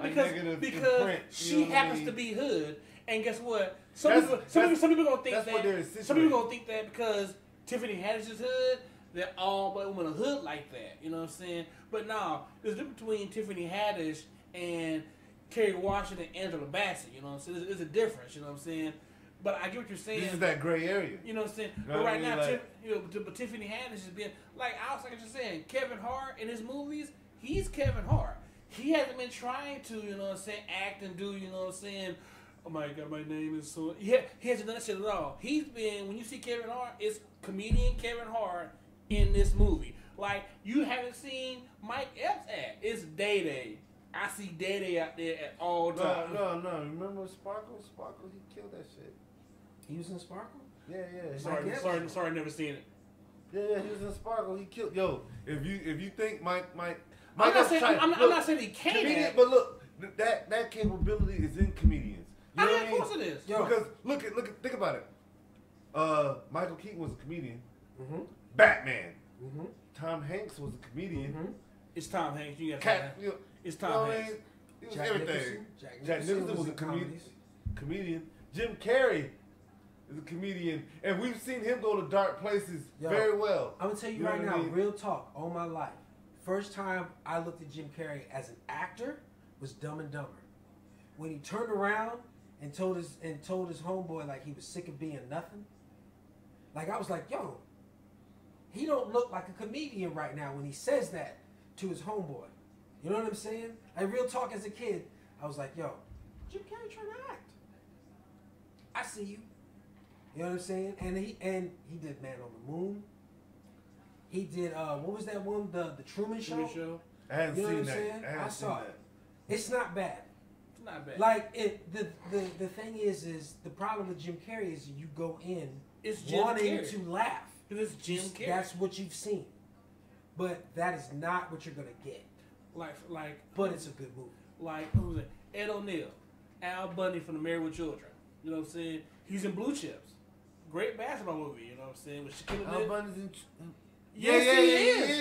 [SPEAKER 3] because
[SPEAKER 2] imprint,
[SPEAKER 3] she happens to be hood, and guess what? Some people gonna think that. Some people gonna think that because Tiffany Haddish is hood, that all black women are hood like that. You know what I'm saying? But no, there's a difference between Tiffany Haddish and Kerry Washington and Angela Bassett. You know what I'm saying? There's a difference. You know what I'm saying? But I get what you're saying.
[SPEAKER 2] This is that gray area.
[SPEAKER 3] You know what I'm saying?
[SPEAKER 2] You know
[SPEAKER 3] but
[SPEAKER 2] what
[SPEAKER 3] right
[SPEAKER 2] I mean?
[SPEAKER 3] now, but Tiffany Haddish is being like I was just saying. Kevin Hart in his movies, he's Kevin Hart. He hasn't been trying to, you know what I'm saying, act and do, you know what I'm saying. Oh my God, my name is so. He hasn't done that shit at all. He's been when you see Kevin Hart, it's comedian Kevin Hart in this movie. Like you haven't seen Mike Epps act. It's Day Day. I see Day Day out there at all times.
[SPEAKER 2] No. Remember Sparkle? Sparkle, he killed that shit.
[SPEAKER 1] He was in Sparkle?
[SPEAKER 2] Yeah.
[SPEAKER 3] Sorry, never seen it.
[SPEAKER 2] Yeah, he was in Sparkle. He killed. Yo, if you think Mike,
[SPEAKER 3] I'm not saying he can't act.
[SPEAKER 2] But look, that capability is in comedians. You know what I mean?
[SPEAKER 3] Of course it is.
[SPEAKER 2] Yo. Because look, think about it. Michael Keaton was a comedian.
[SPEAKER 1] Mm-hmm.
[SPEAKER 2] Batman.
[SPEAKER 1] Mm-hmm.
[SPEAKER 2] Tom Hanks was a comedian.
[SPEAKER 1] Mm-hmm.
[SPEAKER 3] It's Tom Hanks. You got
[SPEAKER 2] Cat,
[SPEAKER 3] that. It's Tom Hanks.
[SPEAKER 2] He was everything. Jack Nicholson was a comedian. Jim Carrey is a comedian, and we've seen him go to dark places very well.
[SPEAKER 1] I'm gonna tell you right now, real talk, all my life. First time I looked at Jim Carrey as an actor was Dumb and Dumber. When he turned around and told his homeboy like he was sick of being nothing. Like I was like, yo, he don't look like a comedian right now when he says that to his homeboy. You know what I'm saying? Like real talk as a kid, I was like, yo, Jim Carrey trying to act. I see you. You know what I'm saying? And he did Man on the Moon. He did what was that one? The Truman Show.
[SPEAKER 2] I haven't
[SPEAKER 1] you know
[SPEAKER 2] seen
[SPEAKER 1] what I'm
[SPEAKER 2] that.
[SPEAKER 1] saying? I saw it. It's not bad.
[SPEAKER 3] It's not bad.
[SPEAKER 1] Like the thing is the problem with Jim Carrey is you go in wanting to laugh.
[SPEAKER 3] It's Jim Carrey.
[SPEAKER 1] That's what you've seen. But that is not what you're gonna get. But it's a good movie.
[SPEAKER 3] Like who was it? Ed O'Neill, Al Bundy from the Married with Children. You know what I'm saying? He's in Blue Chips. Great basketball movie. You know what I'm saying? With Shaquille O'Neal.
[SPEAKER 2] Al Bundy's in.
[SPEAKER 3] Yes, he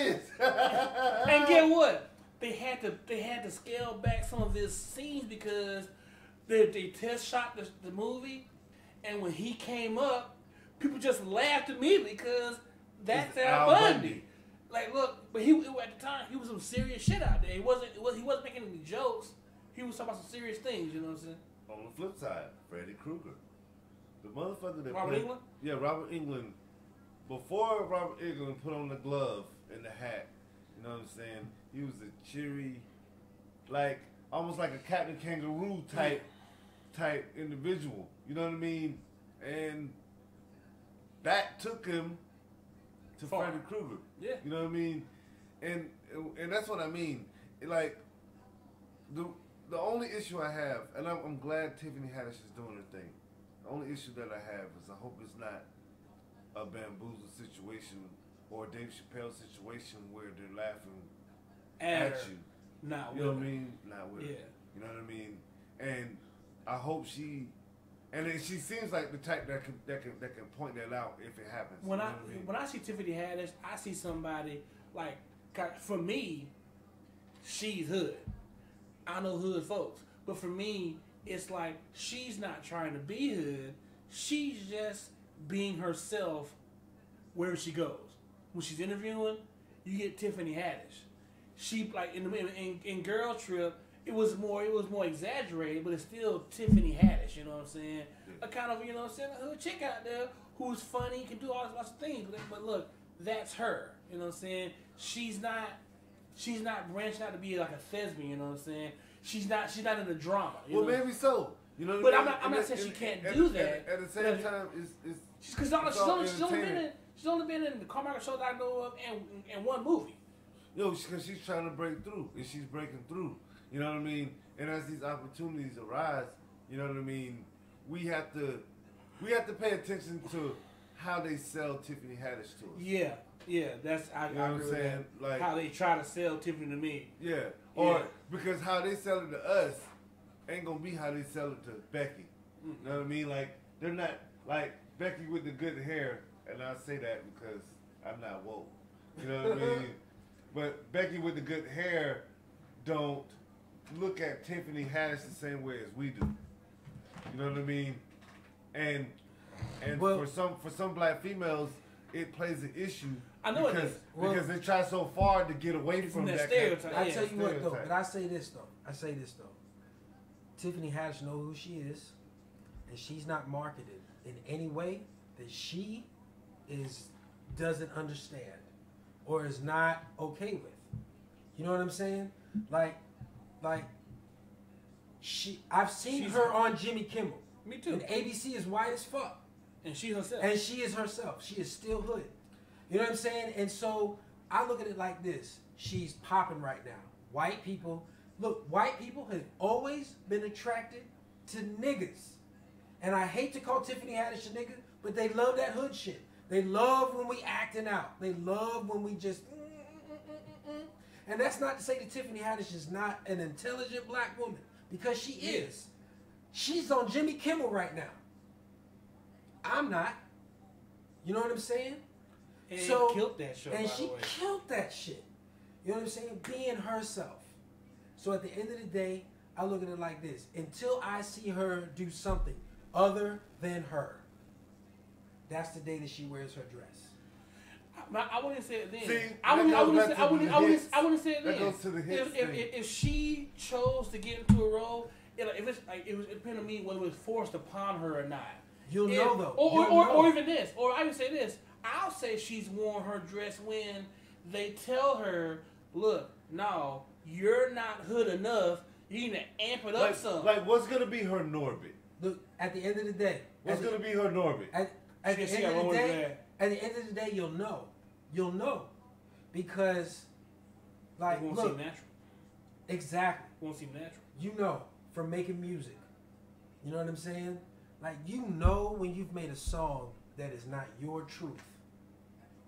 [SPEAKER 3] is.
[SPEAKER 2] And
[SPEAKER 3] And get what? They had to scale back some of his scenes because they test shot the movie, and when he came up, people just laughed immediately because that's Al Bundy. Like, look, but at the time he was some serious shit out there. He wasn't making any jokes. He was talking about some serious things. You know what I'm saying?
[SPEAKER 2] On the flip side, Freddy Krueger, the motherfucker that
[SPEAKER 3] Robert Englund.
[SPEAKER 2] Yeah, Robert Englund. Before Robert Englund put on the glove and the hat, you know what I'm saying? He was a cheery, like almost like a Captain Kangaroo type individual. You know what I mean? And that took him to Freddy Krueger.
[SPEAKER 3] Yeah.
[SPEAKER 2] You know what I mean? And that's what I mean. Like the only issue I have, and I'm glad Tiffany Haddish is doing her thing. The only issue that I have is I hope it's not a bamboozle situation or a Dave Chappelle situation where they're laughing at you.
[SPEAKER 3] Not
[SPEAKER 2] you know
[SPEAKER 3] with
[SPEAKER 2] what I mean? Not with
[SPEAKER 3] yeah.
[SPEAKER 2] her. You know what I mean? And I hope she And then she seems like the type that can point that out if it happens.
[SPEAKER 3] When
[SPEAKER 2] you know
[SPEAKER 3] I
[SPEAKER 2] what I mean?
[SPEAKER 3] when I see Tiffany Haddish, I see somebody like, for me, she's hood. I know hood folks, but for me, it's like she's not trying to be hood. She's just being herself wherever she goes. When she's interviewing, you get Tiffany Haddish. She like in Girl Trip, it was more exaggerated, but it's still Tiffany Haddish. You know what I'm saying? A kind of, you know what I'm saying, a hood chick out there who's funny, can do all sorts of things. But look, that's her. You know what I'm saying? She's not branching out to be like a thespian. You know what I'm saying? She's not in the drama.
[SPEAKER 2] Well, maybe so. You know,
[SPEAKER 3] but I'm not saying she can't do that.
[SPEAKER 2] At the same time, it's
[SPEAKER 3] she's only been in the Carmichael Show that I know of and one movie.
[SPEAKER 2] Because she's trying to break through, and she's breaking through. You know what I mean? And as these opportunities arise, you know what I mean, we have to pay attention to how they sell Tiffany Haddish to us.
[SPEAKER 3] Yeah, that's I
[SPEAKER 2] you know
[SPEAKER 3] agree with that.
[SPEAKER 2] Like
[SPEAKER 3] how they try to sell Tiffany to me.
[SPEAKER 2] Yeah, or because how they sell it to us ain't gonna be how they sell it to Becky. You know what I mean? Like they're not like Becky with the good hair, and I say that because I'm not woke. You know what I mean? But Becky with the good hair don't look at Tiffany Haddish the same way as we do. You know what I mean? And for some black females, it plays an issue.
[SPEAKER 3] I know
[SPEAKER 2] because they try so far to get away from that
[SPEAKER 3] stereotype.
[SPEAKER 1] I tell you what though, but I say this though. Tiffany Haddish knows who she is, and she's not marketed in any way that she doesn't understand or is not okay with. You know what I'm saying? Like I've seen her on Jimmy Kimmel.
[SPEAKER 3] Me too.
[SPEAKER 1] And ABC is white as fuck.
[SPEAKER 3] And she herself.
[SPEAKER 1] And she is herself. She is still hood. You know what I'm saying? And so I look at it like this. She's popping right now. White people have always been attracted to niggas. And I hate to call Tiffany Haddish a nigga, but they love that hood shit. They love when we acting out. They love when we just... And that's not to say that Tiffany Haddish is not an intelligent black woman, because she is. She's on Jimmy Kimmel right now. I'm not. You know what I'm saying?
[SPEAKER 3] And killed that show,
[SPEAKER 1] and
[SPEAKER 3] by
[SPEAKER 1] she
[SPEAKER 3] the way.
[SPEAKER 1] killed that shit. You know what I'm saying? Being herself. So at the end of the day, I look at it like this. Until I see her do something other than her, that's the day that she wears her dress.
[SPEAKER 3] I wouldn't say it then.
[SPEAKER 2] See,
[SPEAKER 3] I wouldn't say it then.
[SPEAKER 2] That goes to the hits.
[SPEAKER 3] If she chose to get into a role, if it's like it depended on me whether it was forced upon her or not.
[SPEAKER 1] You'll know though.
[SPEAKER 3] Or even this. Or I would say this. I'll say she's worn her dress when they tell her, look, no, you're not hood enough. You need to amp it up some.
[SPEAKER 2] Like, what's going to be her Norbit?
[SPEAKER 1] Look, at the end of the day.
[SPEAKER 2] What's going to be her Norbit?
[SPEAKER 1] At the end of the day, you'll know. You'll know. Because, like,
[SPEAKER 3] it won't
[SPEAKER 1] look.
[SPEAKER 3] seem natural.
[SPEAKER 1] Exactly.
[SPEAKER 3] It won't seem natural.
[SPEAKER 1] You know, from making music. You know what I'm saying? Like, you know when you've made a song that is not your truth.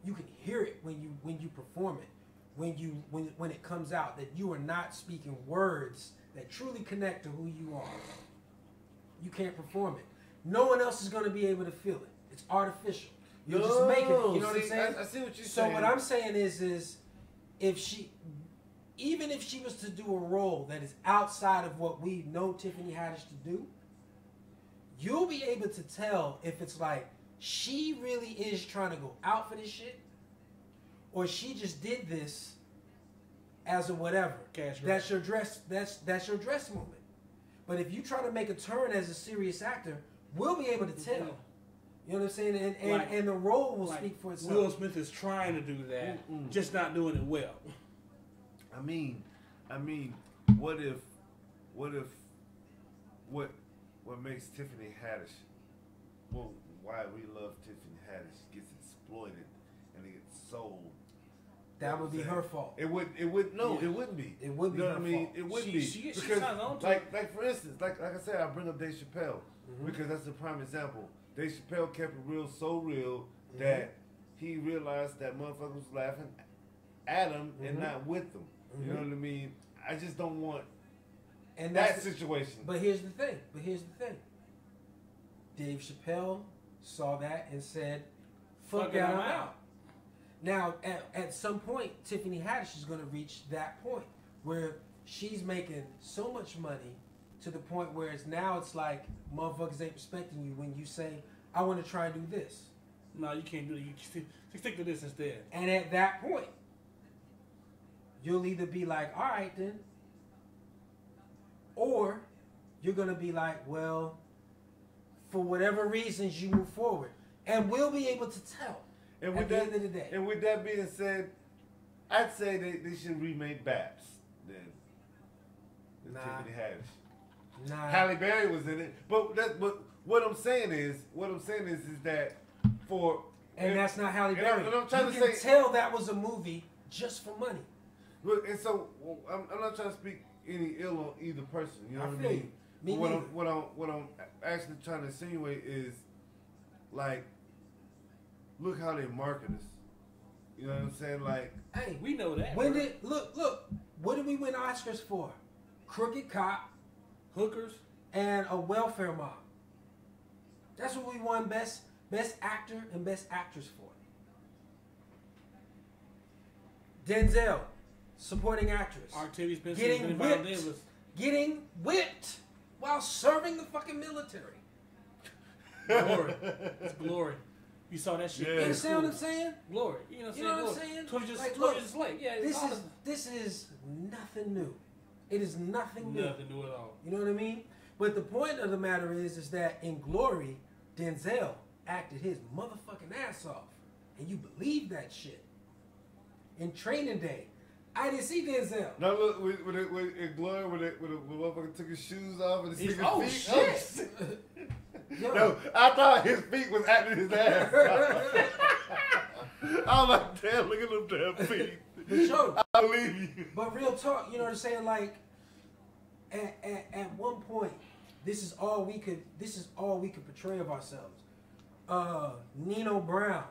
[SPEAKER 1] You can hear it when you perform it. When it comes out, that you are not speaking words that truly connect to who you are. You can't perform it. No one else is going to be able to feel it. It's artificial. You're just making it. You know what I'm saying?
[SPEAKER 2] I see what you're saying.
[SPEAKER 1] So what I'm saying is even if she was to do a role that is outside of what we know Tiffany Haddish to do, you'll be able to tell if it's like she really is trying to go out for this shit, or she just did this as a whatever. That's your dress. That's your dress moment. But if you try to make a turn as a serious actor, we'll be able to tell. You know what I'm saying? And the role will speak for itself.
[SPEAKER 3] Will Smith is trying to do that, just not doing it well.
[SPEAKER 2] I mean, what makes Tiffany Haddish? Well, why we love Tiffany Haddish gets exploited and it gets sold.
[SPEAKER 1] That would be her fault.
[SPEAKER 2] It would it wouldn't be.
[SPEAKER 1] It would be
[SPEAKER 2] you know
[SPEAKER 1] her
[SPEAKER 2] what I mean?
[SPEAKER 1] fault.
[SPEAKER 2] It would
[SPEAKER 3] She
[SPEAKER 2] be.
[SPEAKER 3] signs
[SPEAKER 2] Because
[SPEAKER 3] on to
[SPEAKER 2] like for instance, like I said, I bring up Dave Chappelle because that's a prime example. Dave Chappelle kept it so real that he realized that motherfuckers was laughing at him and not with them. You know what I mean? I just don't want that situation.
[SPEAKER 1] But here's the thing. Dave Chappelle saw that and said, fuck that, I'm out. Now, at some point, Tiffany Haddish is going to reach that point where she's making so much money to the point where it's like motherfuckers ain't respecting you when you say, I want to try and do this.
[SPEAKER 3] No, you can't do that. You stick to this instead.
[SPEAKER 1] And at that point, you'll either be like, all right then, or you're going to be like, well, for whatever reasons you move forward. And we'll be able to tell at the end of the day.
[SPEAKER 2] And with that being said, I'd say they should remake Babs then. Tiffany Haddish.
[SPEAKER 1] Nah.
[SPEAKER 2] Halle Berry was in it. But what I'm saying is that
[SPEAKER 1] that's not Halle Berry.
[SPEAKER 2] And I'm trying
[SPEAKER 1] you
[SPEAKER 2] to
[SPEAKER 1] can
[SPEAKER 2] say,
[SPEAKER 1] tell that was a movie just for money.
[SPEAKER 2] Look, and so I'm not trying to speak any ill on either person. You know what I mean?
[SPEAKER 1] Me
[SPEAKER 2] what I'm actually trying to insinuate is, like, look how they market us. You know what I'm saying? Like,
[SPEAKER 1] hey,
[SPEAKER 3] we know that.
[SPEAKER 1] Look, what did we win Oscars for? Crooked Cop,
[SPEAKER 3] hookers,
[SPEAKER 1] and a welfare mom. That's what we won best actor and best actress for. Denzel, supporting actress.
[SPEAKER 3] Octavia Spencer,
[SPEAKER 1] getting whipped while serving the fucking military.
[SPEAKER 3] Glory. It's glory. You saw that shit.
[SPEAKER 1] You understand what I'm saying?
[SPEAKER 3] Glory. You know what I'm saying? 20 just like, yeah.
[SPEAKER 1] This is nothing new. It is nothing new.
[SPEAKER 3] Nothing new at all.
[SPEAKER 1] You know what I mean? But the point of the matter is that in Glory, Denzel acted his motherfucking ass off. And you believe that shit. In Training Day, I didn't see Denzel.
[SPEAKER 2] No, look, in Glory, when the motherfucker took his shoes off and his feet.
[SPEAKER 1] Oh, shit.
[SPEAKER 2] No, I thought his feet was acting his ass. I was like, damn, look at them damn feet.
[SPEAKER 1] But yo,
[SPEAKER 2] I believe you.
[SPEAKER 1] But real talk, you know what I'm saying? Like, at one point, this is all we could portray of ourselves. Nino Brown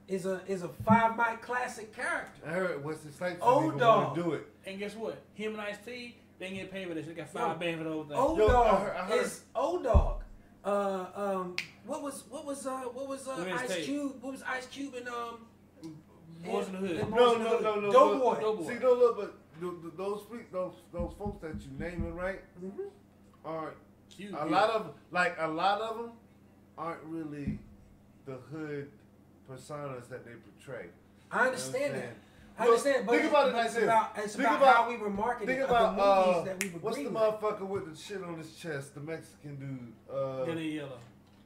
[SPEAKER 1] is a 5 mic classic character.
[SPEAKER 2] I heard Wesley Snipes
[SPEAKER 1] Old Dog.
[SPEAKER 2] Want to do it.
[SPEAKER 3] And guess what? Him and Ice-T, they didn't get paid for this. They got 5 bands for the whole thing.
[SPEAKER 1] Old Dog is Old Dog. What was Ice Cube? What was Ice Cube and
[SPEAKER 3] Boys in the Hood?
[SPEAKER 2] No.
[SPEAKER 1] Doughboy.
[SPEAKER 2] See, no, look, but those folks that you naming right are
[SPEAKER 3] cute.
[SPEAKER 2] A lot of them aren't really the hood personas that they portray.
[SPEAKER 1] I understand that. I understand, but
[SPEAKER 2] think about it like this.
[SPEAKER 1] It's about how we were marketing the movies that we were
[SPEAKER 2] what's the motherfucker with the shit on his chest? The Mexican dude.
[SPEAKER 3] Danny Yellow.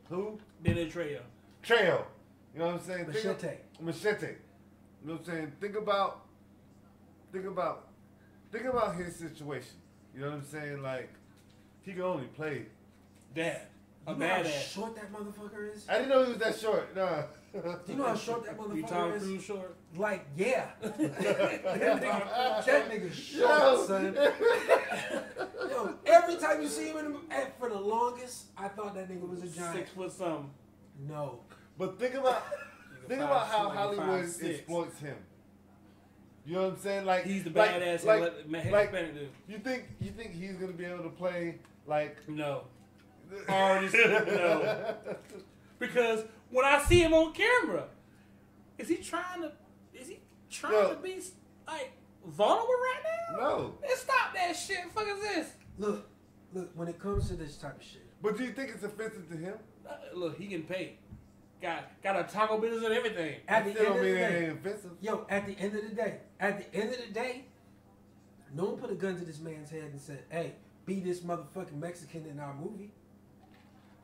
[SPEAKER 2] Who?
[SPEAKER 3] Danny Trejo.
[SPEAKER 2] Trejo. You know what I'm saying?
[SPEAKER 1] Machete.
[SPEAKER 2] Machete. You know what I'm saying? Think about his situation. You know what I'm saying? Like, he can only play
[SPEAKER 3] Dad.
[SPEAKER 1] You know how short that motherfucker is?
[SPEAKER 2] I didn't know he was that short. Nah.
[SPEAKER 1] Do you know how short that motherfucker
[SPEAKER 3] you Tom
[SPEAKER 1] is?
[SPEAKER 3] Cruise short?
[SPEAKER 1] Like, yeah. that nigga short, son. Yo, every time you see him for the longest, I thought that nigga was a giant.
[SPEAKER 3] 6 foot something.
[SPEAKER 1] No.
[SPEAKER 2] But think about how Hollywood exploits him. You know what I'm saying? Like,
[SPEAKER 3] he's the badass.
[SPEAKER 2] You think he's gonna be able to play like
[SPEAKER 3] no. No. Because when I see him on camera, is he trying to be like vulnerable right now?
[SPEAKER 2] No.
[SPEAKER 3] Let's stop that shit. The fuck is this?
[SPEAKER 1] Look, when it comes to this type of shit.
[SPEAKER 2] But do you think it's offensive to him?
[SPEAKER 3] Look, he getting paid. Got a taco business and everything.
[SPEAKER 1] At the end of the day,
[SPEAKER 2] it ain't offensive.
[SPEAKER 1] Yo, at the end of the day, no one put a gun to this man's head and said, "Hey, be this motherfucking Mexican in our movie."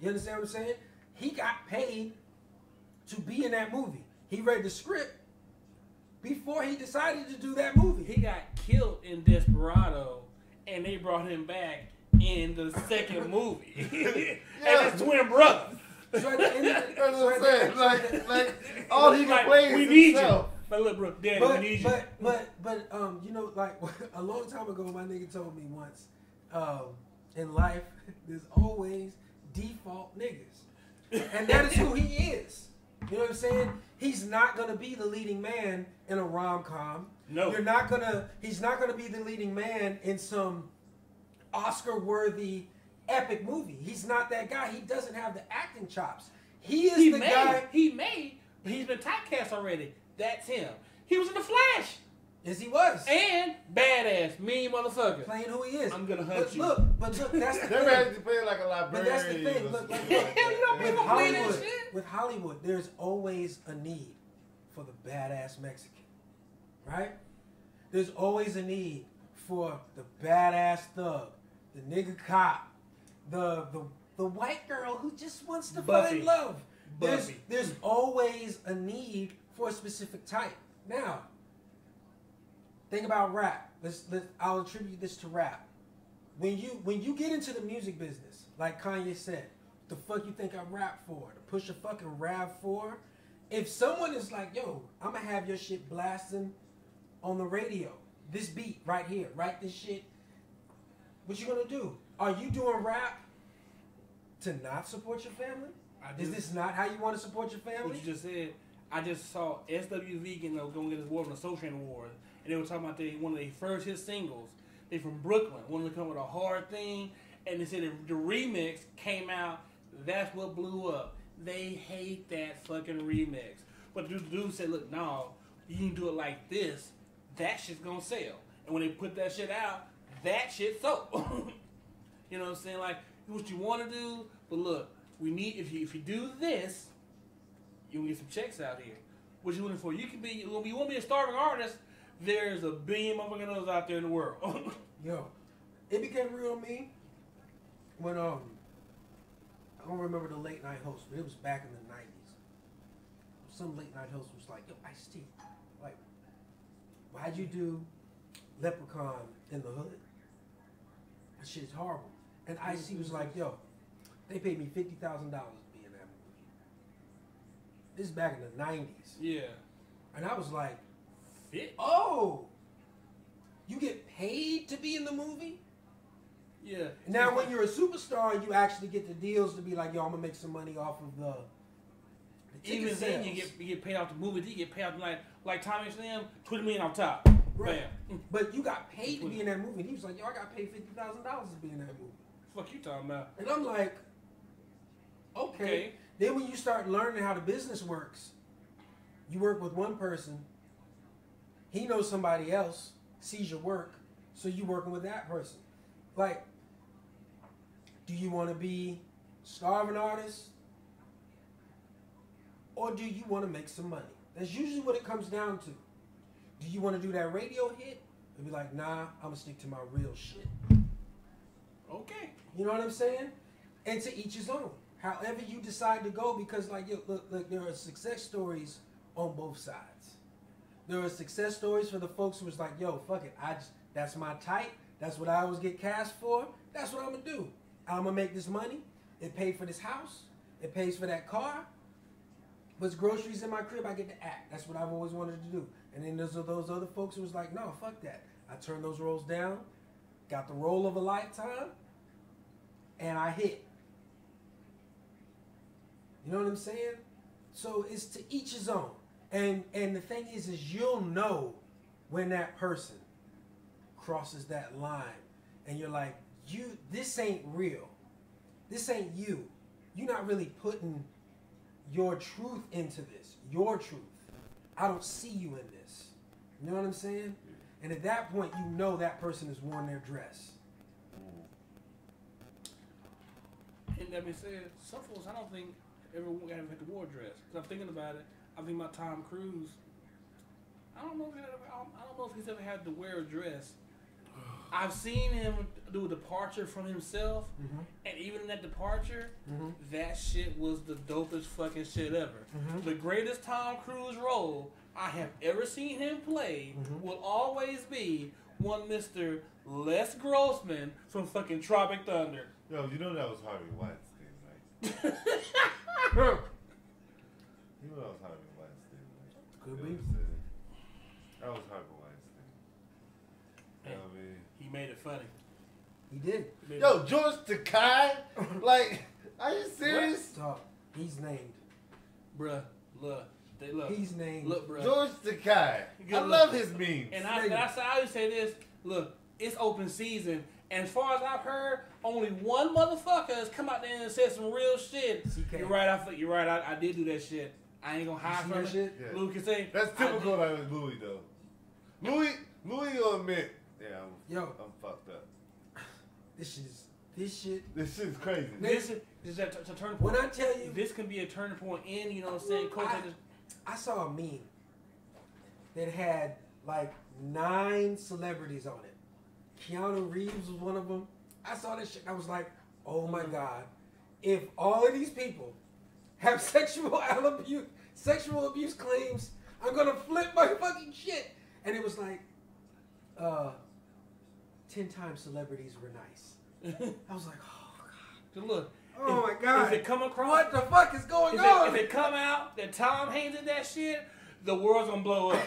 [SPEAKER 1] You understand what I'm saying? He got paid to be in that movie. He read the script before he decided to do that movie.
[SPEAKER 3] He got killed in Desperado, and they brought him back in the second movie. And his twin brother.
[SPEAKER 1] So at the end of the,
[SPEAKER 2] that's what I'm saying. Like all he can play is
[SPEAKER 3] we need
[SPEAKER 2] himself.
[SPEAKER 3] you. Like, look, bro, Daddy, we need you.
[SPEAKER 1] But you know, like a long time ago, my nigga told me once, in life, there's always default niggas, and that is who he is. You know what I'm saying? He's not gonna be the leading man in a rom-com.
[SPEAKER 3] No,
[SPEAKER 1] he's not gonna be the leading man in some Oscar-worthy epic movie. He's not that guy. He doesn't have the acting chops. He guy.
[SPEAKER 3] He's been typecast already. That's him. He was in The Flash.
[SPEAKER 1] Yes, he was.
[SPEAKER 3] And badass, mean motherfucker.
[SPEAKER 1] Playing who he is.
[SPEAKER 3] I'm gonna hunt you.
[SPEAKER 1] But look, that's the thing.
[SPEAKER 2] They had to play like a librarian.
[SPEAKER 1] But that's the thing. Look, with Hollywood, there's always a need for the badass Mexican, right? There's always a need for the badass thug, the nigga cop, the white girl who just wants to fall in love. There's always a need for a specific type. Now, think about rap. I'll attribute this to rap. When you get into the music business, like Kanye said, the fuck you think I rap for? To push a fucking rap for? If someone is like, yo, I'm gonna have your shit blasting on the radio, this beat right here, write this shit, what you gonna do? Are you doing rap to not support your family? Is this not how you want to support your family?
[SPEAKER 3] What you just said, I just saw SWV going to get his award from the Soul Train Award, and they were talking about one of their first hit singles. They from Brooklyn, wanted to come with a hard thing, and they said the remix came out. That's what blew up. They hate that fucking remix. But the dude said, look, no, you can do it like this. That shit's gonna sell. And when they put that shit out, that shit sold. You know what I'm saying? Like, what you want to do, but look, we need, if you do this, you can get some checks out here. What you looking for? You want to be a starving artist, there's a billion motherfucking those out there in the world.
[SPEAKER 1] Yo, it became real to me when I don't remember the late night host, but it was back in the 90s. Some late night host was like, yo, Ice-T, like, why'd you do Leprechaun in the Hood? That shit's horrible. And Ice-T was like, yo, they paid me $50,000 to be in that movie. This is back in the 90s.
[SPEAKER 3] Yeah.
[SPEAKER 1] And I was like, oh, you get paid to be in the movie?
[SPEAKER 3] Yeah.
[SPEAKER 1] Now, when you're a superstar, you actually get the deals to be like, yo, I'm gonna make some money off of the
[SPEAKER 3] even then,
[SPEAKER 1] sales.
[SPEAKER 3] you get paid off the movie. You get paid off like Tommy Slim, $20 million off top.
[SPEAKER 1] Right.
[SPEAKER 3] Bam.
[SPEAKER 1] But you got paid to be in that movie. And he was like, yo, I got paid $50,000 to be in that movie.
[SPEAKER 3] Fuck you talking about?
[SPEAKER 1] And I'm like, okay. Then when you start learning how the business works, you work with one person, he knows somebody else, sees your work, so you working with that person. Like, do you want to be a starving artist? Or do you want to make some money? That's usually what it comes down to. Do you want to do that radio hit? And be like, nah, I'm going to stick to my real shit.
[SPEAKER 3] Okay.
[SPEAKER 1] You know what I'm saying? And to each his own. However you decide to go, because like, look, there are success stories on both sides. There are success stories for the folks who was like, yo, fuck it. That's my type. That's what I always get cast for. That's what I'm going to do. I'm going to make this money. It pays for this house. It pays for that car. Puts groceries in my crib, I get to act. That's what I've always wanted to do. And then there's those other folks who was like, no, fuck that. I turned those roles down, got the role of a lifetime, and I hit. You know what I'm saying? So it's to each his own. And the thing is you'll know when that person crosses that line and you're like, this ain't real. This ain't you. You're not really putting your truth into this. Your truth. I don't see you in this. You know what I'm saying? And at that point, you know that person has worn their dress.
[SPEAKER 3] And that being said, some folks I don't think ever had to wear a dress. Because I'm thinking about it. I think about Tom Cruise. I don't know if he's ever had to wear a dress. I've seen him do a departure from himself, and even in that departure, that shit was the dopest fucking shit ever. The greatest Tom Cruise role I have ever seen him play will always be one Mr. Les Grossman from fucking Tropic Thunder.
[SPEAKER 2] Yo, you know that was Harvey Weinstein, right? You know that was Harvey Weinstein, right?
[SPEAKER 1] Could be.
[SPEAKER 2] That was Harvey Weinstein. You know what I mean?
[SPEAKER 3] He made it funny.
[SPEAKER 1] He did.
[SPEAKER 2] Yo, George Takei? Like, are you serious?
[SPEAKER 1] Talk. He's named.
[SPEAKER 3] Bruh, look.
[SPEAKER 1] He's named.
[SPEAKER 3] Look, bruh.
[SPEAKER 2] George Takei. I love his memes.
[SPEAKER 3] And I always say this. Look, it's open season, And as far as I've heard, only one motherfucker has come out there and said some real shit.
[SPEAKER 1] CK.
[SPEAKER 3] You're right. I did do that shit. I ain't gonna hide from it.
[SPEAKER 1] Shit?
[SPEAKER 2] Yeah.
[SPEAKER 3] Louis can say
[SPEAKER 2] That's typical of Louis though. Louis will admit, I'm fucked up.
[SPEAKER 1] This shit.
[SPEAKER 2] This shit's crazy.
[SPEAKER 3] This is a turning point.
[SPEAKER 1] When I tell you,
[SPEAKER 3] This can be a turning point in, you know what I'm saying?
[SPEAKER 1] I saw a meme that had like 9 celebrities on it. Keanu Reeves was one of them. I saw this shit. I was like, oh my God. If all of these people have sexual abuse claims, I'm going to flip my fucking shit. And it was like, 10 times celebrities were nice. I was like, oh God.
[SPEAKER 3] Look.
[SPEAKER 1] Oh my God.
[SPEAKER 3] If it come across.
[SPEAKER 1] What the fuck is going on?
[SPEAKER 3] If it come out that Tom Hanks did that shit, the world's going to blow up.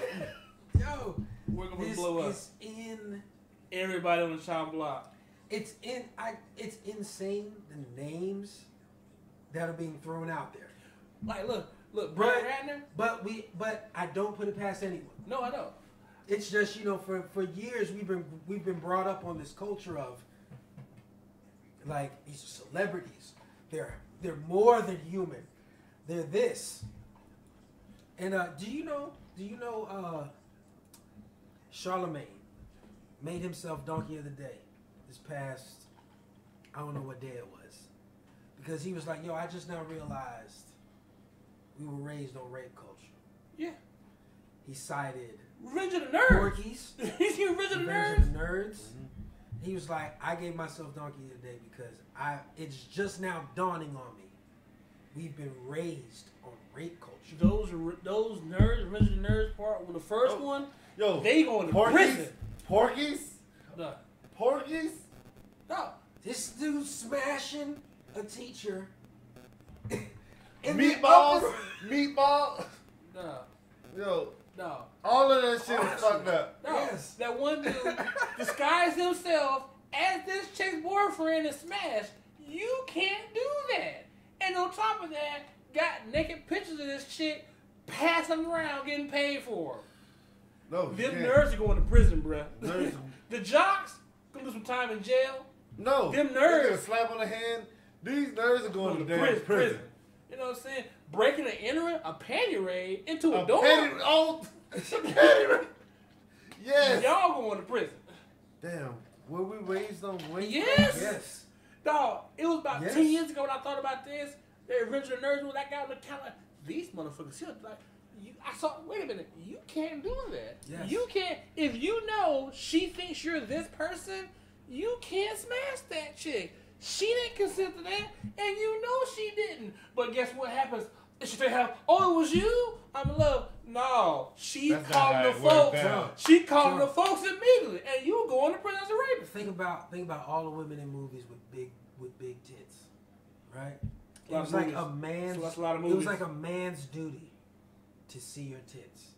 [SPEAKER 1] Yo.
[SPEAKER 3] We're going to blow up.
[SPEAKER 1] This is in...
[SPEAKER 3] Everybody on the child block.
[SPEAKER 1] It's insane the names that are being thrown out there.
[SPEAKER 3] Like look, Brett Ratner.
[SPEAKER 1] But I don't put it past anyone.
[SPEAKER 3] No, I don't.
[SPEAKER 1] It's just, you know, for years we've been brought up on this culture of like these are celebrities. They're more than human. They're this. And do you know Charlemagne made himself Donkey of the Day this past, I don't know what day it was. Because he was like, yo, I just now realized we were raised on rape culture.
[SPEAKER 3] Yeah.
[SPEAKER 1] He cited
[SPEAKER 3] Revenge of the Nerds.
[SPEAKER 1] Porky's.
[SPEAKER 3] He's Revenge of the
[SPEAKER 1] Revenge
[SPEAKER 3] Nerds.
[SPEAKER 1] of the Nerds. He was like, I gave myself Donkey of the Day because it's just now dawning on me. We've been raised on rape culture.
[SPEAKER 3] Those nerds, Revenge of the Nerds part, when the first one,
[SPEAKER 2] Yo,
[SPEAKER 3] they going to prison.
[SPEAKER 2] Porky's?
[SPEAKER 3] No.
[SPEAKER 2] Porky's?
[SPEAKER 3] No.
[SPEAKER 1] This dude smashing a teacher.
[SPEAKER 2] Meatballs? Meatball?
[SPEAKER 3] No.
[SPEAKER 2] Yo,
[SPEAKER 3] No.
[SPEAKER 2] all of that shit is fucked up.
[SPEAKER 3] No.
[SPEAKER 1] Yes.
[SPEAKER 3] That one dude disguised himself as this chick's boyfriend and smashed. You can't do that. And on top of that, got naked pictures of this chick passing around getting paid for.
[SPEAKER 2] No,
[SPEAKER 3] Them nerds are going to prison, bruh.
[SPEAKER 2] Nerds.
[SPEAKER 3] The jocks gonna do some time in jail.
[SPEAKER 2] No.
[SPEAKER 3] Them
[SPEAKER 2] They
[SPEAKER 3] nerds
[SPEAKER 2] get a slap on the hand. These nerds are going to damn prison.
[SPEAKER 3] You know what I'm saying? Breaking and entering a panty raid into a
[SPEAKER 2] A
[SPEAKER 3] door.
[SPEAKER 2] panty raid. Yes.
[SPEAKER 3] Y'all going to prison.
[SPEAKER 2] Damn. Were we raised on rape?
[SPEAKER 3] Yes.
[SPEAKER 1] Yes.
[SPEAKER 3] Dog, it was about
[SPEAKER 1] Yes.
[SPEAKER 3] 10 years ago when I thought about this. The original nerds was that guy on the counter. These motherfuckers, he was like, wait a minute, you can't do that.
[SPEAKER 1] Yes.
[SPEAKER 3] You can't, if you know she thinks you're this person, you can't smash that chick. She didn't consent to that, and you know she didn't. But guess what happens? She say, "Oh, it was you? I'm in love." No, she
[SPEAKER 2] That's not
[SPEAKER 3] calling
[SPEAKER 2] how
[SPEAKER 3] the
[SPEAKER 2] it worked
[SPEAKER 3] folks.
[SPEAKER 2] out.
[SPEAKER 3] She calling the folks immediately, and you going to prison as a rapist.
[SPEAKER 1] Think about all the women in movies with big tits, right? It
[SPEAKER 3] Lot
[SPEAKER 1] was
[SPEAKER 3] of
[SPEAKER 1] like
[SPEAKER 3] movies.
[SPEAKER 1] a man's.
[SPEAKER 3] So that's a lot of
[SPEAKER 1] It was
[SPEAKER 3] movies.
[SPEAKER 1] like a man's duty to see your tits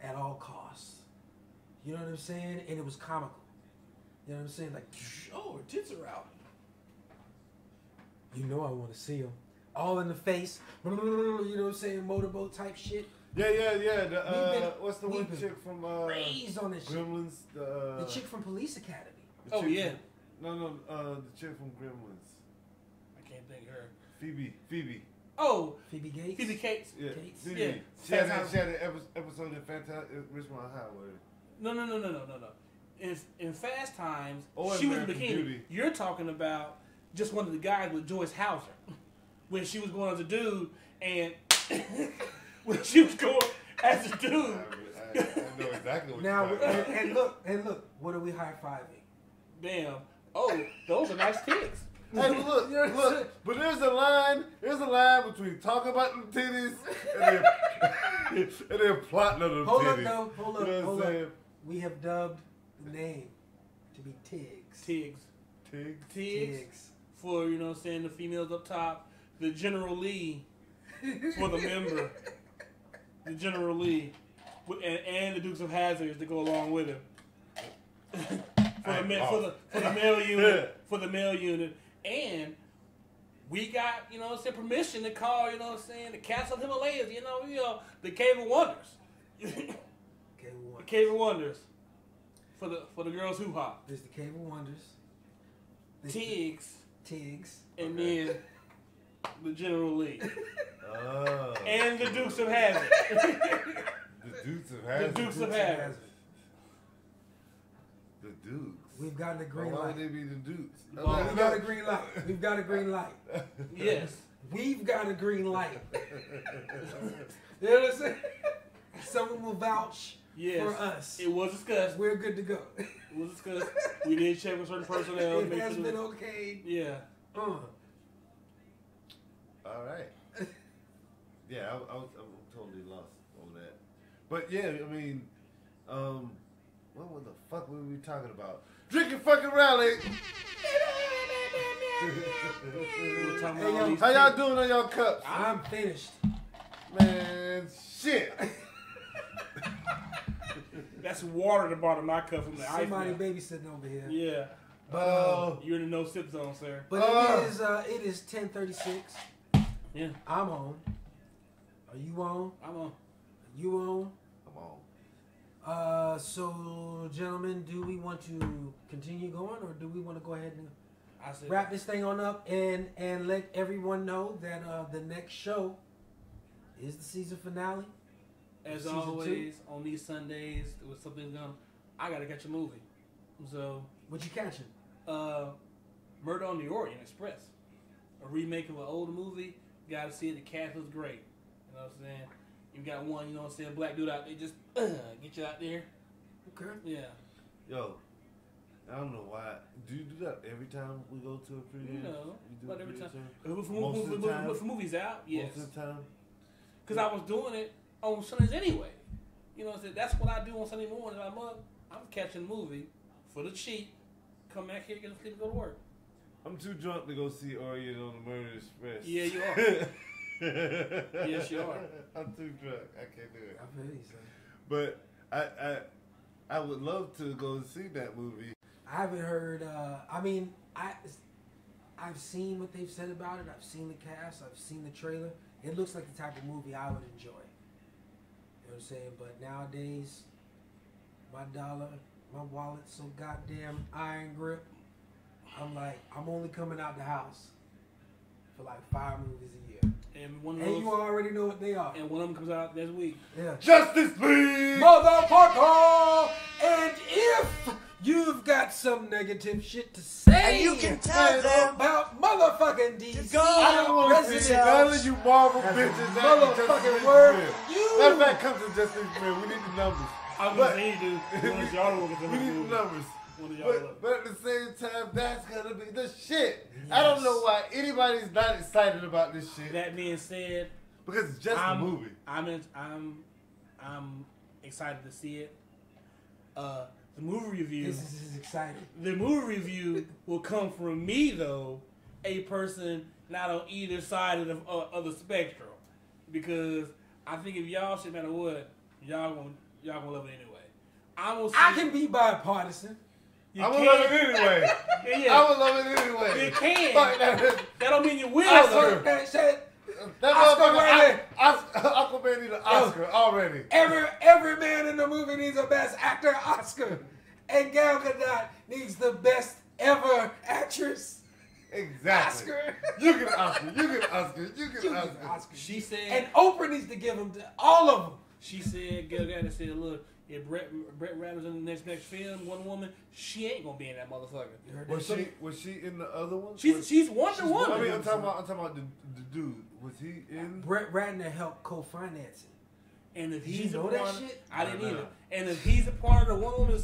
[SPEAKER 1] at all costs. You know what I'm saying? And it was comical. You know what I'm saying? Like, oh, her tits are out. You know I want to see them. All in the face. You know what I'm saying? Motorboat type shit.
[SPEAKER 2] Yeah.
[SPEAKER 1] We've
[SPEAKER 2] What's the
[SPEAKER 1] been
[SPEAKER 2] one chick from
[SPEAKER 1] raised on this shit.
[SPEAKER 2] Gremlins?
[SPEAKER 1] The chick from Police Academy.
[SPEAKER 2] the
[SPEAKER 3] Oh,
[SPEAKER 2] chick
[SPEAKER 3] yeah.
[SPEAKER 2] from- the chick from Gremlins.
[SPEAKER 3] I can't think of her.
[SPEAKER 2] Phoebe.
[SPEAKER 3] Oh,
[SPEAKER 1] Phoebe Gates.
[SPEAKER 3] Phoebe Cates.
[SPEAKER 2] Yeah,
[SPEAKER 1] Cates?
[SPEAKER 2] Phoebe.
[SPEAKER 3] Yeah.
[SPEAKER 2] She had an episode in Fantastic Richmond Highway.
[SPEAKER 3] No. In Fast Times,
[SPEAKER 2] Or
[SPEAKER 3] she was in
[SPEAKER 2] American
[SPEAKER 3] bikini.
[SPEAKER 2] Beauty.
[SPEAKER 3] You're talking about just one of the guys with Joyce Hauser. When she was going as a dude, and when she was going as a dude.
[SPEAKER 2] I know exactly what
[SPEAKER 1] Now
[SPEAKER 2] you're talking about.
[SPEAKER 1] and look, what are we high fiving?
[SPEAKER 3] Damn. Oh, those are nice tits.
[SPEAKER 2] Hey, look, but there's a line between talking about the titties and then plotting on the
[SPEAKER 1] Hold
[SPEAKER 2] titties.
[SPEAKER 1] up, though. Hold up.
[SPEAKER 2] You know
[SPEAKER 1] Hold
[SPEAKER 2] what I'm
[SPEAKER 1] up.
[SPEAKER 2] saying?
[SPEAKER 1] We have dubbed the name to be Tiggs.
[SPEAKER 3] Tiggs.
[SPEAKER 2] Tiggs.
[SPEAKER 3] Tiggs. For, you know what I'm saying, the females up top. The General Lee for the member. The General Lee. And the Dukes of Hazzards to go along with him. for the male unit. For the male unit. And we got, you know what I'm saying, permission to call, you know what I'm saying, the Castle of Himalayas, you know, the Cave of Wonders. The Cave of Wonders. For the girls hoo-ha.
[SPEAKER 1] There's the Cave of Wonders.
[SPEAKER 3] Tiggs,
[SPEAKER 1] Tiggs,
[SPEAKER 3] and then the General Lee.
[SPEAKER 2] Oh.
[SPEAKER 3] And the Dukes of Hazzard.
[SPEAKER 2] The Dukes of Hazzard.
[SPEAKER 3] The Dukes of Hazzard.
[SPEAKER 2] The Dukes.
[SPEAKER 1] We've gotten a green
[SPEAKER 2] Why
[SPEAKER 1] light.
[SPEAKER 2] would they be the Dukes?
[SPEAKER 3] Well,
[SPEAKER 1] We got a green light. We've got a green light.
[SPEAKER 3] Yes.
[SPEAKER 1] We've got a green light. You know what I'm saying? Someone will vouch for us.
[SPEAKER 3] It was discussed.
[SPEAKER 1] We're good to go.
[SPEAKER 3] It was discussed. We did check with certain personnel.
[SPEAKER 1] It has been okayed.
[SPEAKER 3] Yeah.
[SPEAKER 2] All right. Yeah, I'm totally lost on that. But yeah, I mean, what the fuck were we talking about? Drinking fucking rally. How y'all doing on y'all cups?
[SPEAKER 1] I'm finished.
[SPEAKER 2] Man, shit.
[SPEAKER 3] That's water at the bottom of my cup from the ice.
[SPEAKER 1] Somebody babysitting over here.
[SPEAKER 3] Yeah.
[SPEAKER 2] Oh.
[SPEAKER 3] You're in the no sip zone, sir.
[SPEAKER 1] But it is 10:36.
[SPEAKER 3] Yeah.
[SPEAKER 1] I'm on. Are you on?
[SPEAKER 3] I'm on.
[SPEAKER 1] You on?
[SPEAKER 2] Come on.
[SPEAKER 1] So, gentlemen, do we want to continue going, or do we want to go ahead and
[SPEAKER 3] I said,
[SPEAKER 1] wrap this thing on up and let everyone know that the next show is the season finale?
[SPEAKER 3] as
[SPEAKER 1] Season
[SPEAKER 3] always, on these Sundays, there was something going. I gotta catch a movie. So,
[SPEAKER 1] What you catching?
[SPEAKER 3] Murder on the Orient Express, a remake of an old movie. Gotta see it. The cast was great. You know what I'm saying? You got one, you know what I'm saying, black dude out there, just get you out there.
[SPEAKER 1] Okay.
[SPEAKER 3] Yeah.
[SPEAKER 2] Yo, I don't know why. Do you do that every time we go to a pregame?
[SPEAKER 3] No,
[SPEAKER 2] You do
[SPEAKER 3] not
[SPEAKER 2] it
[SPEAKER 3] every time.
[SPEAKER 2] Most of the time?
[SPEAKER 3] If the movie's out, yes.
[SPEAKER 2] Most of the time?
[SPEAKER 3] Because I was doing it on Sundays anyway. You know what I'm saying? That's what I do on Sunday morning. I'm catching a movie for the cheap. Come back here, get a sleep, and go to work.
[SPEAKER 2] I'm too drunk to go see Orient on the Murder Express.
[SPEAKER 3] Yeah, you are. Yes, you are.
[SPEAKER 2] I'm too drunk. I can't do it.
[SPEAKER 1] I feel you, son.
[SPEAKER 2] But I would love to go see that movie.
[SPEAKER 1] I haven't heard. I've seen what they've said about it. I've seen the cast. I've seen the trailer. It looks like the type of movie I would enjoy. You know what I'm saying? But nowadays, my wallet's so goddamn iron grip. I'm only coming out the house for like 5 movies a year.
[SPEAKER 3] And one of
[SPEAKER 1] And
[SPEAKER 3] those,
[SPEAKER 1] you already know what they are.
[SPEAKER 3] and one of them comes out next week.
[SPEAKER 1] Yeah.
[SPEAKER 2] Justice League!
[SPEAKER 1] Motherfucker! And if you've got some negative shit to say
[SPEAKER 4] And you can tell them
[SPEAKER 1] about motherfucking DC,
[SPEAKER 4] go
[SPEAKER 2] I don't want to see
[SPEAKER 1] President
[SPEAKER 2] none of you Marvel
[SPEAKER 1] has a
[SPEAKER 2] bitches.
[SPEAKER 1] motherfucking word.
[SPEAKER 2] Matter of fact, come to Justice League. We need the numbers.
[SPEAKER 3] I was going to say, dude, one of y'all will get the
[SPEAKER 2] We need
[SPEAKER 3] movie.
[SPEAKER 2] the numbers.
[SPEAKER 3] One of y'all will.
[SPEAKER 2] But at the same time, that's gonna be the shit. I don't know why anybody's not excited about this shit.
[SPEAKER 3] That being said,
[SPEAKER 2] Because it's just a movie.
[SPEAKER 3] I'm excited to see it. The movie review.
[SPEAKER 1] This is exciting.
[SPEAKER 3] The movie review will come from me, though, a person not on either side of the spectrum, because I think if y'all shit matter what, y'all gonna love it anyway.
[SPEAKER 1] I can be bipartisan.
[SPEAKER 3] You
[SPEAKER 2] I
[SPEAKER 3] can.
[SPEAKER 2] would love it anyway.
[SPEAKER 3] Yeah.
[SPEAKER 2] I would love it anyway.
[SPEAKER 3] You can.
[SPEAKER 2] Fuck that.
[SPEAKER 3] That don't mean you will.
[SPEAKER 2] Oscar.
[SPEAKER 3] though.
[SPEAKER 1] That shit.
[SPEAKER 2] That
[SPEAKER 1] Oscar
[SPEAKER 2] motherfucker,
[SPEAKER 1] Wilde.
[SPEAKER 2] Aquaman need an Oscar already.
[SPEAKER 1] Every man in the movie needs a Best Actor Oscar, and Gal Gadot needs the Best Ever Actress
[SPEAKER 2] Exactly.
[SPEAKER 1] Oscar.
[SPEAKER 2] You get an Oscar. You get an Oscar. You get
[SPEAKER 1] You
[SPEAKER 2] an
[SPEAKER 1] need
[SPEAKER 2] Oscar.
[SPEAKER 1] an Oscar.
[SPEAKER 3] She said.
[SPEAKER 1] And Oprah needs to give them to all of them.
[SPEAKER 3] She said, Gal Gadot said, look, if Brett Ratner's in the next film, Wonder Woman, she ain't gonna be in that motherfucker.
[SPEAKER 1] You heard that?
[SPEAKER 2] Was she in the other one?
[SPEAKER 3] She's Wonder Woman.
[SPEAKER 2] I mean, I'm talking about the dude. Was he in?
[SPEAKER 1] Brett Ratner helped co-finance it.
[SPEAKER 3] And if
[SPEAKER 1] Did
[SPEAKER 3] he's
[SPEAKER 1] you
[SPEAKER 3] a
[SPEAKER 1] know
[SPEAKER 3] part
[SPEAKER 1] that
[SPEAKER 3] of,
[SPEAKER 1] shit?
[SPEAKER 3] I didn't
[SPEAKER 2] No.
[SPEAKER 3] either. And if he's a part of the Wonder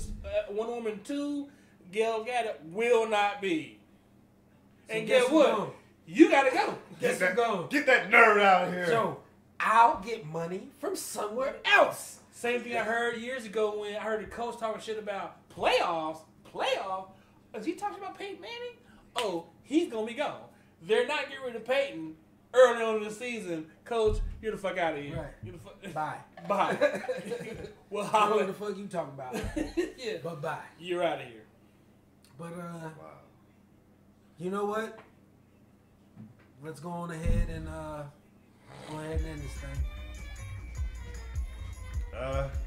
[SPEAKER 3] Woman 2, Gal Gadot will not be.
[SPEAKER 1] So
[SPEAKER 3] And
[SPEAKER 1] guess
[SPEAKER 3] guess
[SPEAKER 1] who
[SPEAKER 3] what?
[SPEAKER 1] gone?
[SPEAKER 3] You gotta go.
[SPEAKER 1] Guess who gone?
[SPEAKER 2] Get that nerd out of here.
[SPEAKER 1] So I'll get money from somewhere else.
[SPEAKER 3] Same thing I heard years ago when I heard the coach talking shit about playoffs. Is he talking about Peyton Manning? Oh, he's gonna be gone. They're not getting rid of Peyton early on in the season. Coach, you're the fuck out of here.
[SPEAKER 1] Right.
[SPEAKER 3] You're the fuck.
[SPEAKER 1] Bye.
[SPEAKER 3] Bye. Well,
[SPEAKER 1] I don't know what
[SPEAKER 3] holla.
[SPEAKER 1] the fuck you talking about.
[SPEAKER 3] Yeah.
[SPEAKER 1] But bye.
[SPEAKER 3] You're out of here.
[SPEAKER 1] But
[SPEAKER 2] Wow.
[SPEAKER 1] you know what? Let's go on ahead and go ahead and end this thing.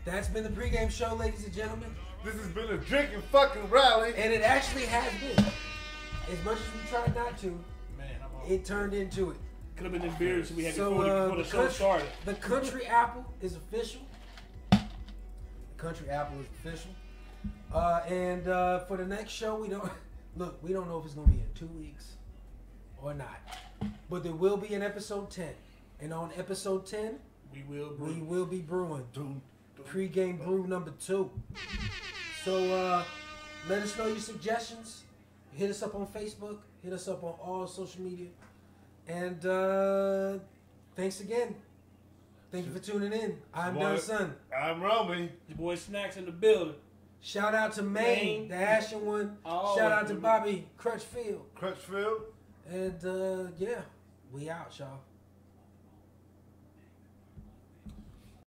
[SPEAKER 1] That's been the pregame show, ladies and gentlemen.
[SPEAKER 2] This has been a drinking fucking rally.
[SPEAKER 1] And it actually has been as much as we tried not to,
[SPEAKER 3] Man, I'm off.
[SPEAKER 1] it turned into it.
[SPEAKER 3] Could have been embarrassed if we had
[SPEAKER 1] So
[SPEAKER 3] before the show started.
[SPEAKER 1] the country apple is official. The country apple is official. And for the next show, we don't know if it's gonna be in 2 weeks or not. But there will be an episode 10, and on episode 10, we will be brewing pregame brew number 2. So let us know your suggestions. Hit us up on Facebook. Hit us up on all social media. And thanks again. Thank you for tuning in. I'm Don Son.
[SPEAKER 2] I'm Romy.
[SPEAKER 3] Your boy Snacks in the building.
[SPEAKER 1] Shout out to Maine, the Ashen one. Shout out to Bobby Crutchfield.
[SPEAKER 2] Crutchfield.
[SPEAKER 1] And yeah, we out, y'all.